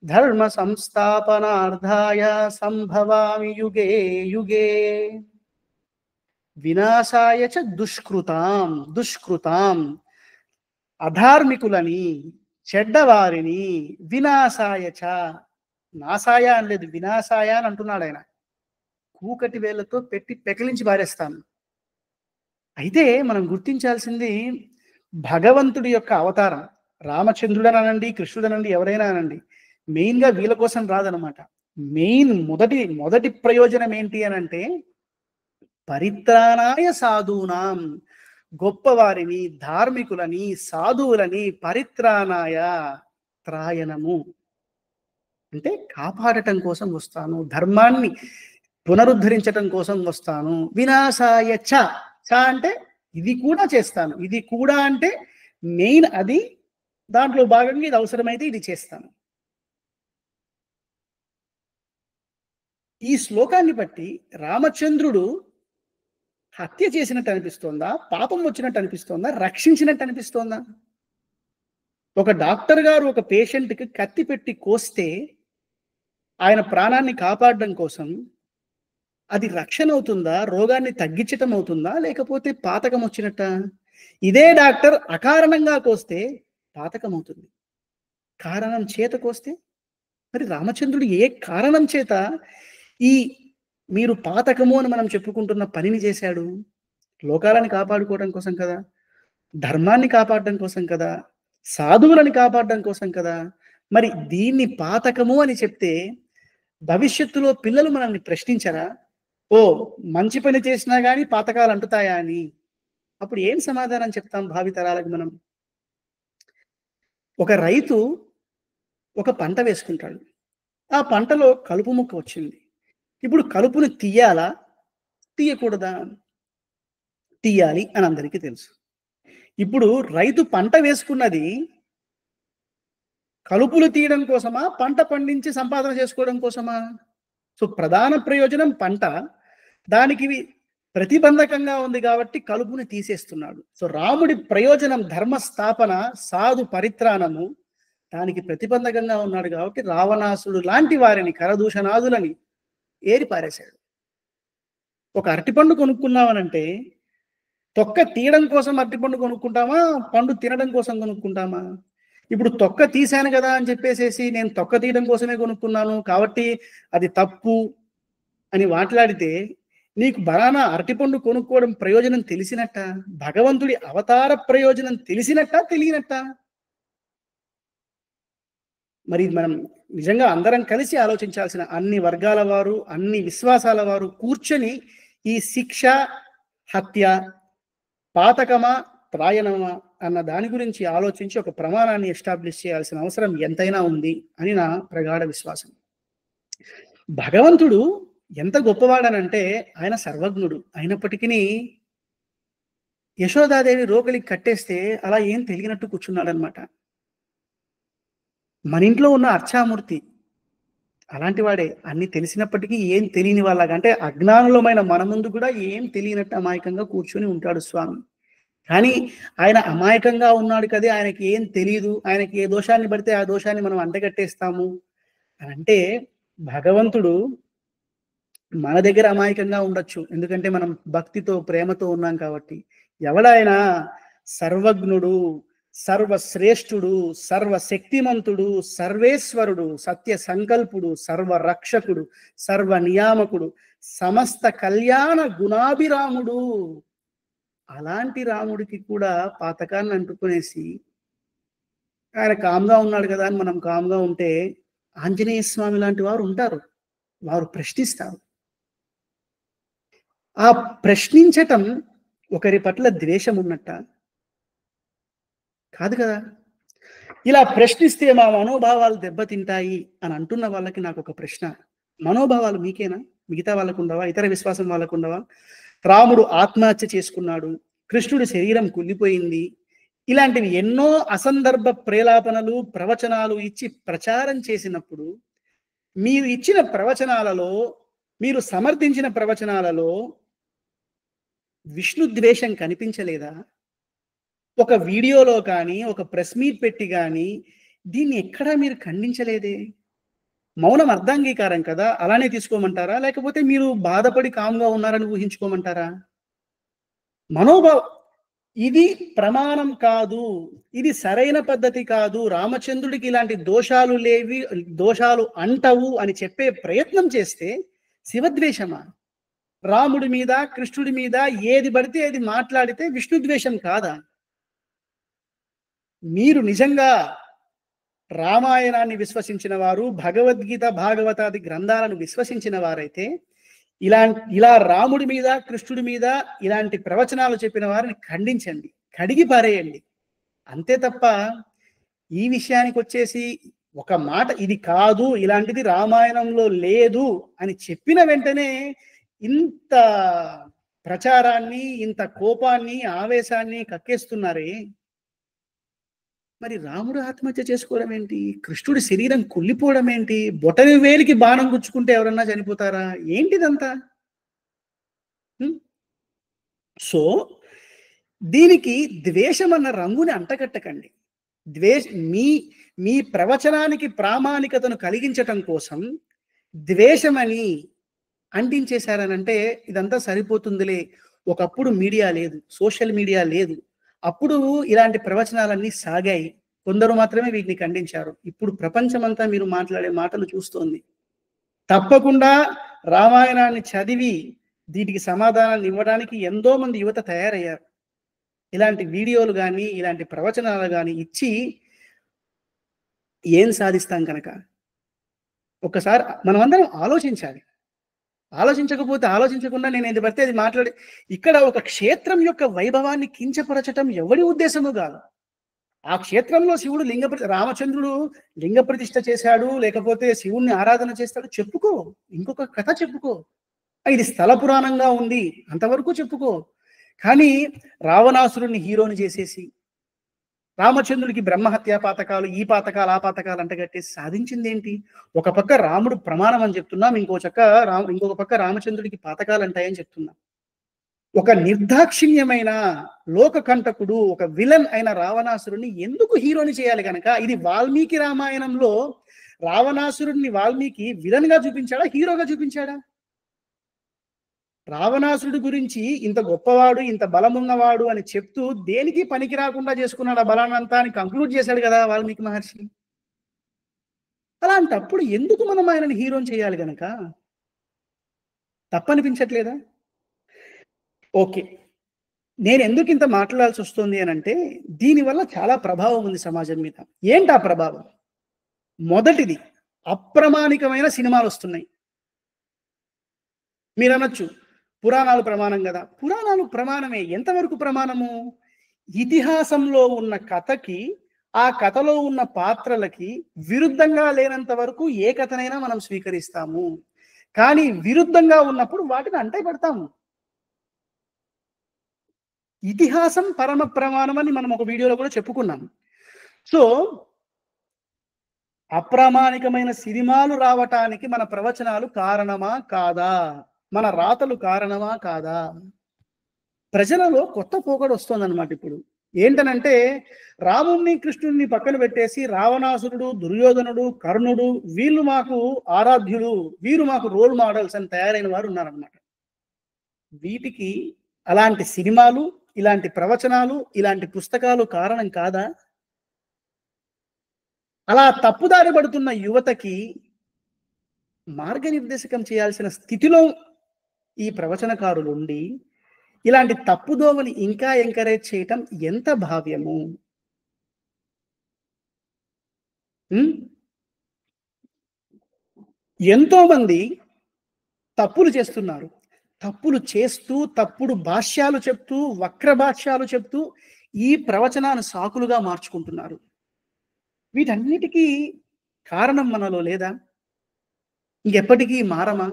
ధర్మ సంస్థాపనార్థాయ సంభవామి యుగే యుగే. వినాశాయ చ దుష్కృతాం, దుష్కృతాం అధార్మికులని, చెడ్డవారిని, వినాశాయ చ, నాసాయ అనలేదు, వినాశాయ అని అంటున్నాడు ఆయన. కూకటి వేళ్లతో పెట్టి పెకిలించి పారేస్తాను. అయితే మనం గుర్తించాల్సింది భగవంతుడి యొక్క అవతారం. రామచంద్రుడనండి, కృష్ణుడనండి, ఎవరైనా అనండి, మెయిన్గా వీళ్ళ కోసం రాదనమాట. మెయిన్ మొదటి ప్రయోజనం ఏంటి అని అంటే పరిత్రాణాయ సాధూనాం, గొప్పవారిని, ధార్మికులని, సాధువులని పరిత్రాణాయ, త్రాయనము అంటే కాపాడటం కోసం వస్తాను, ధర్మాన్ని పునరుద్ధరించటం కోసం వస్తాను. వినాశాయ చ, చ అంటే ఇది కూడా చేస్తాను, ఇది కూడా అంటే మెయిన్ అది, దాంట్లో భాగంగా ఇది అవసరమైతే ఇది చేస్తాను. ఈ శ్లోకాన్ని బట్టి రామచంద్రుడు హత్య చేసినట్టు అనిపిస్తోందా, పాపం వచ్చినట్టు అనిపిస్తోందా, రక్షించినట్టు అనిపిస్తోందా? ఒక డాక్టర్ గారు ఒక పేషెంట్కి కత్తి పెట్టి కోస్తే ఆయన ప్రాణాన్ని కాపాడడం కోసం అది రక్షణ అవుతుందా, రోగాన్ని తగ్గించటం అవుతుందా, లేకపోతే పాతకం వచ్చినట్ట? ఇదే డాక్టర్ అకారణంగా కోస్తే పాతకం అవుతుంది, కారణం చేత కోస్తే? మరి రామచంద్రుడు ఏ కారణం చేత ఈ మీరు పాతకము అని మనం చెప్పుకుంటున్న పనిని చేశాడు? లోకాలను కాపాడుకోవడం కోసం కదా, ధర్మాన్ని కాపాడడం కోసం కదా, సాధువులను కాపాడడం కోసం కదా. మరి దీన్ని పాతకము అని చెప్తే భవిష్యత్తులో పిల్లలు మనల్ని ప్రశ్నించరా, ఓ మంచి పని చేసినా కానీ పాతకాలు అంటుతాయా అని? అప్పుడు ఏం సమాధానం చెప్తాం భావితరాలకు మనం? ఒక రైతు ఒక పంట వేసుకుంటాడు, ఆ పంటలో కలుపు మొక్క వచ్చింది. ఇప్పుడు కలుపుని తీయాలా, తీయకూడదా? తీయాలి అని అందరికీ తెలుసు. ఇప్పుడు రైతు పంట వేసుకున్నది కలుపులు తీయడం కోసమా, పంట పండించి సంపాదన చేసుకోవడం కోసమా? సో ప్రధాన ప్రయోజనం పంట, దానికి ప్రతిబంధకంగా ఉంది కాబట్టి కలుపుని తీసేస్తున్నాడు. సో రాముడి ప్రయోజనం ధర్మస్థాపన, సాధు పరిత్రాణము, దానికి ప్రతిబంధకంగా ఉన్నాడు కాబట్టి రావణాసుడు లాంటి వారిని, కరదూషణాదులని ఏరి పారేశాడు. ఒక అరటిపండు కొనుక్కున్నామనంటే తొక్క తీయడం కోసం అరటిపండు కొనుక్కుంటామా, పండు తినడం కోసం కొనుక్కుంటామా? ఇప్పుడు తొక్క తీశాను కదా అని చెప్పేసేసి నేను తొక్క తీయడం కోసమే కొనుక్కున్నాను కాబట్టి అది తప్పు అని మాట్లాడితే నీకు బనానా అరటిపండు కొనుక్కోవడం ప్రయోజనం తెలిసినట్ట? భగవంతుడి అవతార ప్రయోజనం తెలిసినట్ట తెలియనట్ట? మరి మనం నిజంగా అందరం కలిసి ఆలోచించాల్సిన, అన్ని వర్గాల వారు, అన్ని విశ్వాసాల వారు కూర్చొని ఈ శిక్ష, హత్య పాతకమా ప్రాయణమా అన్న దాని గురించి ఆలోచించి ఒక ప్రమాణాన్ని ఎస్టాబ్లిష్ చేయాల్సిన అవసరం ఎంతైనా ఉంది అని నా ప్రగాఢ విశ్వాసం. భగవంతుడు ఎంత గొప్పవాడనంటే ఆయన సర్వజ్ఞుడు అయినప్పటికీ యశోదాదేవి రోకలికి కట్టేస్తే అలా ఏం తెలియనట్టు కూర్చున్నాడనమాట. మన ఇంట్లో ఉన్న అర్చామూర్తి అలాంటి వాడే. అన్ని తెలిసినప్పటికీ ఏం తెలియని వాళ్ళగా, అంటే అజ్ఞానులమైన మన ముందు కూడా ఏం తెలియనట్టు అమాయకంగా కూర్చొని ఉంటాడు స్వామి. కానీ ఆయన అమాయకంగా ఉన్నాడు కదే, ఆయనకి ఏం తెలియదు, ఆయనకి ఏ దోషాన్ని పడితే ఆ దోషాన్ని మనం అంటగట్టేస్తాము అని అంటే, భగవంతుడు మన దగ్గర అమాయకంగా ఉండొచ్చు, ఎందుకంటే మనం భక్తితో ప్రేమతో ఉన్నాం కాబట్టి. ఎవడైనా సర్వజ్ఞుడు, సర్వశ్రేష్ఠుడు, సర్వశక్తిమంతుడు, సర్వేశ్వరుడు, సత్య సంకల్పుడు, సర్వరక్షకుడు, సర్వ నియామకుడు, సమస్త కళ్యాణ గుణాభిరాముడు. అలాంటి రాముడికి కూడా పాతకాన్ని అంటుకునేసి ఆయన కామ్గా ఉన్నాడు కదా అని మనం కామ్గా ఉంటే, ఆంజనేయ స్వామి లాంటి వారు ఉంటారు, వారు ప్రశ్నిస్తారు. ఆ ప్రశ్నించటం ఒకరి పట్ల ద్వేషం ఉన్నట్ట? కాదు కదా. ఇలా ప్రశ్నిస్తే మా మనోభావాలు దెబ్బతింటాయి అని అంటున్న వాళ్ళకి నాకు ఒక ప్రశ్న. మనోభావాలు మీకేనా? మిగతా వాళ్ళకు ఉండవా? ఇతర విశ్వాసం వాళ్ళకు ఉండవా? రాముడు ఆత్మహత్య చేసుకున్నాడు, కృష్ణుడి శరీరం కుళ్ళిపోయింది, ఇలాంటివి ఎన్నో అసందర్భ ప్రేలాపనలు, ప్రవచనాలు ఇచ్చి ప్రచారం చేసినప్పుడు మీరు ఇచ్చిన ప్రవచనాలలో, మీరు సమర్థించిన ప్రవచనాలలో విష్ణు ద్వేషం కనిపించలేదా? ఒక వీడియోలో కానీ, ఒక ప్రెస్ మీట్ పెట్టి కానీ దీన్ని ఎక్కడా మీరు ఖండించలేదే. మౌనం అర్ధాంగీకారం కదా, అలానే తీసుకోమంటారా? లేకపోతే మీరు బాధపడి కామ్గా ఉన్నారని ఊహించుకోమంటారా? ఇది ప్రమాణం కాదు, ఇది సరైన పద్ధతి కాదు, రామచంద్రుడికి ఇలాంటి దోషాలు లేవి, దోషాలు అంటవు అని చెప్పే ప్రయత్నం చేస్తే శివద్వేషమా? రాముడి మీద, కృష్ణుడి మీద ఏది పడితే అది మాట్లాడితే విష్ణుద్వేషం కాదా? మీరు నిజంగా రామాయణాన్ని విశ్వసించిన వారు, భగవద్గీత భాగవతాది గ్రంథాలను విశ్వసించిన వారైతే ఇలా రాముడి మీద, కృష్ణుడి మీద ఇలాంటి ప్రవచనాలు చెప్పిన వారిని ఖండించండి, కడిగి పారేయండి. అంతే తప్ప ఈ విషయానికి వచ్చేసి ఒక మాట ఇది కాదు, ఇలాంటిది రామాయణంలో లేదు అని చెప్పిన వెంటనే ఇంత ప్రచారాన్ని, ఇంత కోపాన్ని, ఆవేశాన్ని కక్కేస్తున్నారే. మరి రాముడు ఆత్మహత్య చేసుకోవడం ఏంటి? కృష్ణుడి శరీరం కుళ్ళిపోవడం ఏంటి? బొటని వేలికి బాణం గుచ్చుకుంటే ఎవరన్నా చనిపోతారా? ఏంటిదంతా? సో దీనికి ద్వేషం అన్న రంగుని అంటగట్టకండి. మీ ప్రవచనానికి ప్రామాణికతను కలిగించటం కోసం ద్వేషమని అంటించేశారనంటే ఇదంతా సరిపోతుందిలే. ఒకప్పుడు మీడియా లేదు, సోషల్ మీడియా లేదు, అప్పుడు ఇలాంటి ప్రవచనాలన్నీ సాగాయి, కొందరు మాత్రమే వీటిని ఖండించారు. ఇప్పుడు ప్రపంచమంతా మీరు మాట్లాడే మాటలు చూస్తోంది. తప్పకుండా రామాయణాన్ని చదివి దీనికి సమాధానాన్ని ఇవ్వడానికి ఎంతో మంది యువత తయారయ్యారు. ఇలాంటి వీడియోలు కానీ, ఇలాంటి ప్రవచనాలు కానీ ఇచ్చి ఏం సాధిస్తాం కనుక ఒక్కసారి మనమందరం ఆలోచించాలి. ఆలోచించకపోతే, ఆలోచించకుండా నేను ఏది పడితే అది మాట్లాడి, ఇక్కడ ఒక క్షేత్రం యొక్క వైభవాన్ని కించపరచటం ఎవరి ఉద్దేశము కాదు. ఆ క్షేత్రంలో శివుడు రామచంద్రుడు లింగ ప్రతిష్ఠ చేశాడు, లేకపోతే శివుణ్ణి ఆరాధన చేస్తాడు, చెప్పుకో. ఇంకొక కథ చెప్పుకో, ఇది స్థల పురాణంగా ఉంది అంతవరకు చెప్పుకో. కానీ రావణాసురుణ్ణి హీరోని చేసేసి, రామచంద్రుడికి బ్రహ్మహత్యా పాతకాలు, ఈ పాతకాలు, ఆ పాతకాలు అంటగట్టేసి సాధించింది ఏంటి? ఒక పక్క రాముడు ప్రమాణం అని చెప్తున్నాం, ఇంకొక పక్క రామచంద్రుడికి పాతకాలు అంటాయని చెప్తున్నాం. ఒక నిర్దాక్షిణ్యమైన లోకకంటకుడు, ఒక విలన్ అయిన రావణాసురుణ్ణి ఎందుకు హీరోని చేయాలి కనుక? ఇది వాల్మీకి రామాయణంలో రావణాసురుణ్ణి వాల్మీకి విలన్ గా చూపించాడా, హీరోగా చూపించాడా? రావణాసురుడి గురించి ఇంత గొప్పవాడు, ఇంత బలమున్నవాడు అని చెప్తూ దేనికి పనికి రాకుండా చేసుకున్నాడు ఆ బలాన్నంతా అని కంక్లూడ్ చేశాడు కదా వాల్మీకి మహర్షి. అలాంటప్పుడు ఎందుకు మనం ఆయనని హీరోని చేయాలి గనక? తప్పనిపించట్లేదా? ఓకే. నేను ఎందుకు ఇంత మాట్లాడాల్సి వస్తుంది అనంటే, దీనివల్ల చాలా ప్రభావం ఉంది సమాజం మీద. ఏంటా ప్రభావం? మొదటిది, అప్రమాణికమైన సినిమాలొస్తున్నాయి. మీరనొచ్చు, పురాణాలు ప్రమాణం గదా! పురాణాలు ప్రమాణమే. ఎంతవరకు ప్రమాణము? ఇతిహాసంలో ఉన్న కథకి, ఆ కథలో ఉన్న పాత్రలకి విరుద్ధంగా లేనంత వరకు ఏ కథనైనా మనం స్వీకరిస్తాము. కానీ విరుద్ధంగా ఉన్నప్పుడు వాటిని అంటగడతాము. ఇతిహాసం పరమ ప్రమాణం అని మనం ఒక వీడియోలో కూడా చెప్పుకున్నాం. సో, అప్రామాణికమైన సినిమాలు రావటానికి మన ప్రవచనాలు కారణమా? కాదా? మన రాతలు కారణమా? కాదా? ప్రజలలో కొత్త పోకడొస్తోందనమాట ఇప్పుడు. ఏంటనంటే, రాముడిని, కృష్ణుడిని పక్కన పెట్టేసి రావణాసురుడు, దుర్యోధనుడు, కర్ణుడు వీళ్ళు మాకు ఆరాధ్యులు, వీరు మాకు రోల్ మోడల్స్ అని తయారైన వారు ఉన్నారనమాట. వీటికి అలాంటి సినిమాలు, ఇలాంటి ప్రవచనాలు, ఇలాంటి పుస్తకాలు కారణం కాదా? అలా తప్పుదారి పడుతున్న యువతకి మార్గనిర్దేశకం చేయాల్సిన స్థితిలో ఈ ప్రవచనకారులుండి, ఇలాంటి తప్పుదోవని ఇంకా ఎంకరేజ్ చేయటం ఎంత భావ్యము? ఎంతో మంది తప్పులు చేస్తున్నారు. తప్పులు చేస్తూ, తప్పుడు భాష్యాలు చెప్తూ, వక్ర భాష్యాలు చెప్తూ ఈ ప్రవచనాన్ని సాకులుగా మార్చుకుంటున్నారు. వీటన్నిటికీ కారణం మనలో లేదా? ఇంకెప్పటికీ మారమా?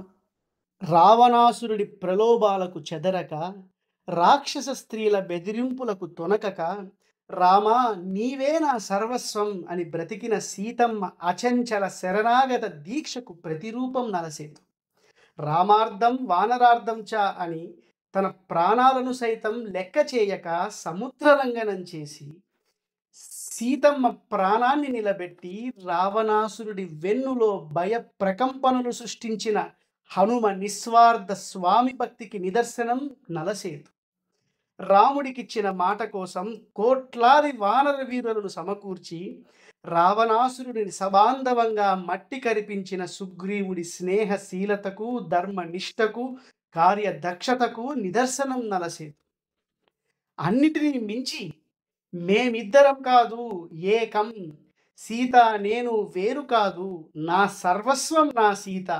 రావణాసురుడి ప్రలోభాలకు చెదరక, రాక్షస స్త్రీల బెదిరింపులకు తొనకక, రామా నీవే నా సర్వస్వం అని బ్రతికిన సీతమ్మ అచంచల శరణాగత దీక్షకు ప్రతిరూపం నలసేతు. రామార్థం వానరార్థం చ అని తన ప్రాణాలను సైతం లెక్క చేయక సముద్రలంఘనం చేసి సీతమ్మ ప్రాణాన్ని నిలబెట్టి రావణాసురుడి వెన్నులో భయ ప్రకంపనలు సృష్టించిన హనుమ నిస్వార్థ స్వామి భక్తికి నిదర్శనం నలసేతు. రాముడికిచ్చిన మాట కోసం కోట్లాది వానర వీరులను సమకూర్చి రావణాసురుడిని సబాంధవంగా మట్టి కరిపించిన సుగ్రీవుడి స్నేహశీలతకు, ధర్మనిష్టకు, కార్యదక్షతకు నిదర్శనం నలసేతు. అన్నిటినీ మించి మేమిద్దరం కాదు ఏకం, సీత నేను వేరు కాదు, నా సర్వస్వం నా సీత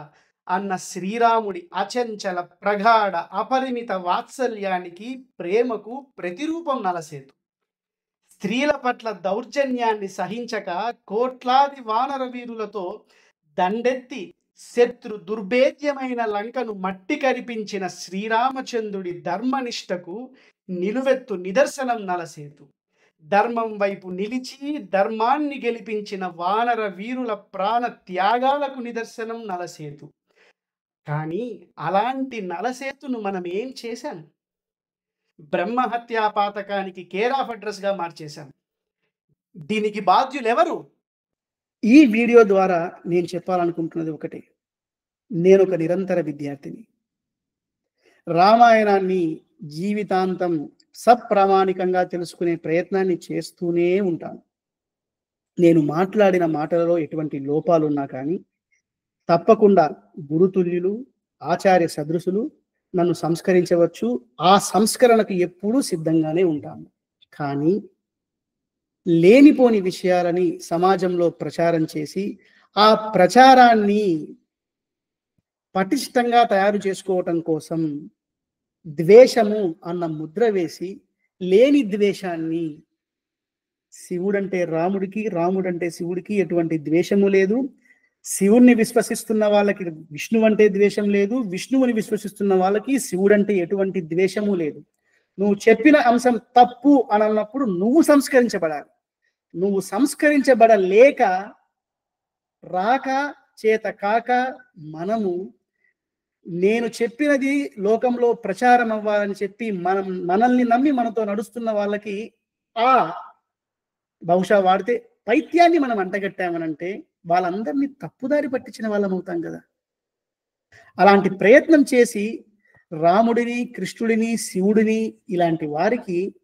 అన్న శ్రీరాముడి అచంచల ప్రగాఢ అపరిమిత వాత్సల్యానికి, ప్రేమకు ప్రతిరూపం నలసేతు. స్త్రీల పట్ల దౌర్జన్యాన్ని సహించక కోట్లాది వానర వీరులతో దండెత్తి శత్రు దుర్భేద్యమైన లంకను మట్టి కరిపించిన శ్రీరామచంద్రుడి ధర్మనిష్టకు నిలువెత్తు నిదర్శనం నలసేతు. ధర్మం వైపు నిలిచి ధర్మాన్ని గెలిపించిన వానర వీరుల ప్రాణ త్యాగాలకు నిదర్శనం నలసేతు. కానీ అలాంటి నలసేతును మనం ఏం చేశాం? బ్రహ్మహత్యా పాతకానికి కేర్ ఆఫ్ అడ్రస్గా మార్చేశాం. దీనికి బాధ్యులెవరు? ఈ వీడియో ద్వారా నేను చెప్పాలనుకుంటున్నది ఒకటే. నేను ఒక నిరంతర విద్యార్థిని. రామాయణాన్ని జీవితాంతం సప్రామాణికంగా తెలుసుకునే ప్రయత్నాన్ని చేస్తూనే ఉంటాను. నేను మాట్లాడిన మాటలలో ఎటువంటి లోపాలున్నా కానీ తప్పకుండా గురుతుల్యులు, ఆచార్య సదృశులు నన్ను సంస్కరించవచ్చు. ఆ సంస్కరణకు ఎప్పుడూ సిద్ధంగానే ఉంటాను. కానీ లేనిపోని విషయాలని సమాజంలో ప్రచారం చేసి ఆ ప్రచారాన్ని పటిష్టంగా తయారు చేసుకోవటం కోసం ద్వేషము అన్న ముద్ర వేసి లేని ద్వేషాన్ని, శివుడంటే రాముడికి, రాముడంటే శివుడికి ఎటువంటి ద్వేషము లేదు. శివుణ్ణి విశ్వసిస్తున్న వాళ్ళకి విష్ణువు అంటే ద్వేషం లేదు. విష్ణువుని విశ్వసిస్తున్న వాళ్ళకి శివుడంటే ఎటువంటి ద్వేషము లేదు. నువ్వు చెప్పిన అంశం తప్పు అని అన్నప్పుడు నువ్వు సంస్కరించబడాలి. నువ్వు సంస్కరించబడలేక రాక చేత కాక మనము నేను చెప్పినది లోకంలో ప్రచారం అవ్వాలని చెప్పి మనల్ని నమ్మి మనతో నడుస్తున్న వాళ్ళకి బహుశా వాడితే పైత్యాన్ని మనం అంటగట్టామనంటే వాళ్ళందరినీ తప్పుదారి పట్టించిన వాళ్ళం అవుతాం కదా. అలాంటి ప్రయత్నం చేసి రాముడిని, కృష్ణుడిని, శివుడిని ఇలాంటి వారికి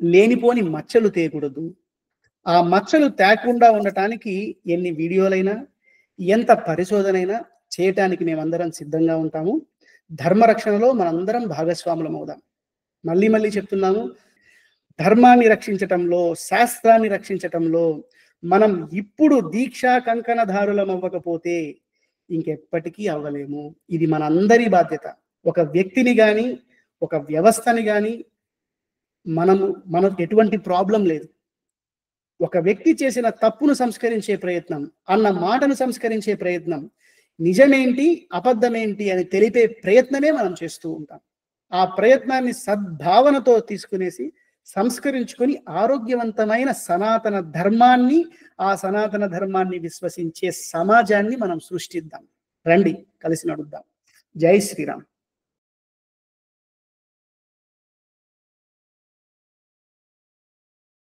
లేనిపోని మచ్చలు తేయకూడదు. ఆ మచ్చలు తేకుండా ఉండటానికి ఎన్ని వీడియోలైనా, ఎంత పరిశోధనైనా చేయటానికి మేమందరం సిద్ధంగా ఉంటాము. ధర్మరక్షణలో మనందరం భాగస్వాములం అవుదాం. మళ్ళీ మళ్ళీ చెప్తున్నాము, ధర్మాన్ని రక్షించటంలో, శాస్త్రాన్ని రక్షించటంలో మనం ఇప్పుడు దీక్షా కంకణధారులం అవ్వకపోతే ఇంకెప్పటికీ అవ్వలేము. ఇది మనందరి బాధ్యత. ఒక వ్యక్తిని కానీ, ఒక వ్యవస్థని కానీ మనకు ఎటువంటి ప్రాబ్లం లేదు. ఒక వ్యక్తి చేసిన తప్పును సంస్కరించే ప్రయత్నం, అన్న మాటను సంస్కరించే ప్రయత్నం, నిజమేంటి అబద్ధమేంటి అని తెలిపే ప్రయత్నమే మనం చేస్తూ ఉంటాం. ఆ ప్రయత్నాన్ని సద్భావనతో తీసుకునేసి సంస్కరించుకొని ఆరోగ్యవంతమైన సనాతన ధర్మాన్ని, ఆ సనాతన ధర్మాన్ని విశ్వసించే సమాజాన్ని మనం సృష్టిద్దాం. రండి, కలిసి నడుద్దాం. జై శ్రీరామ్.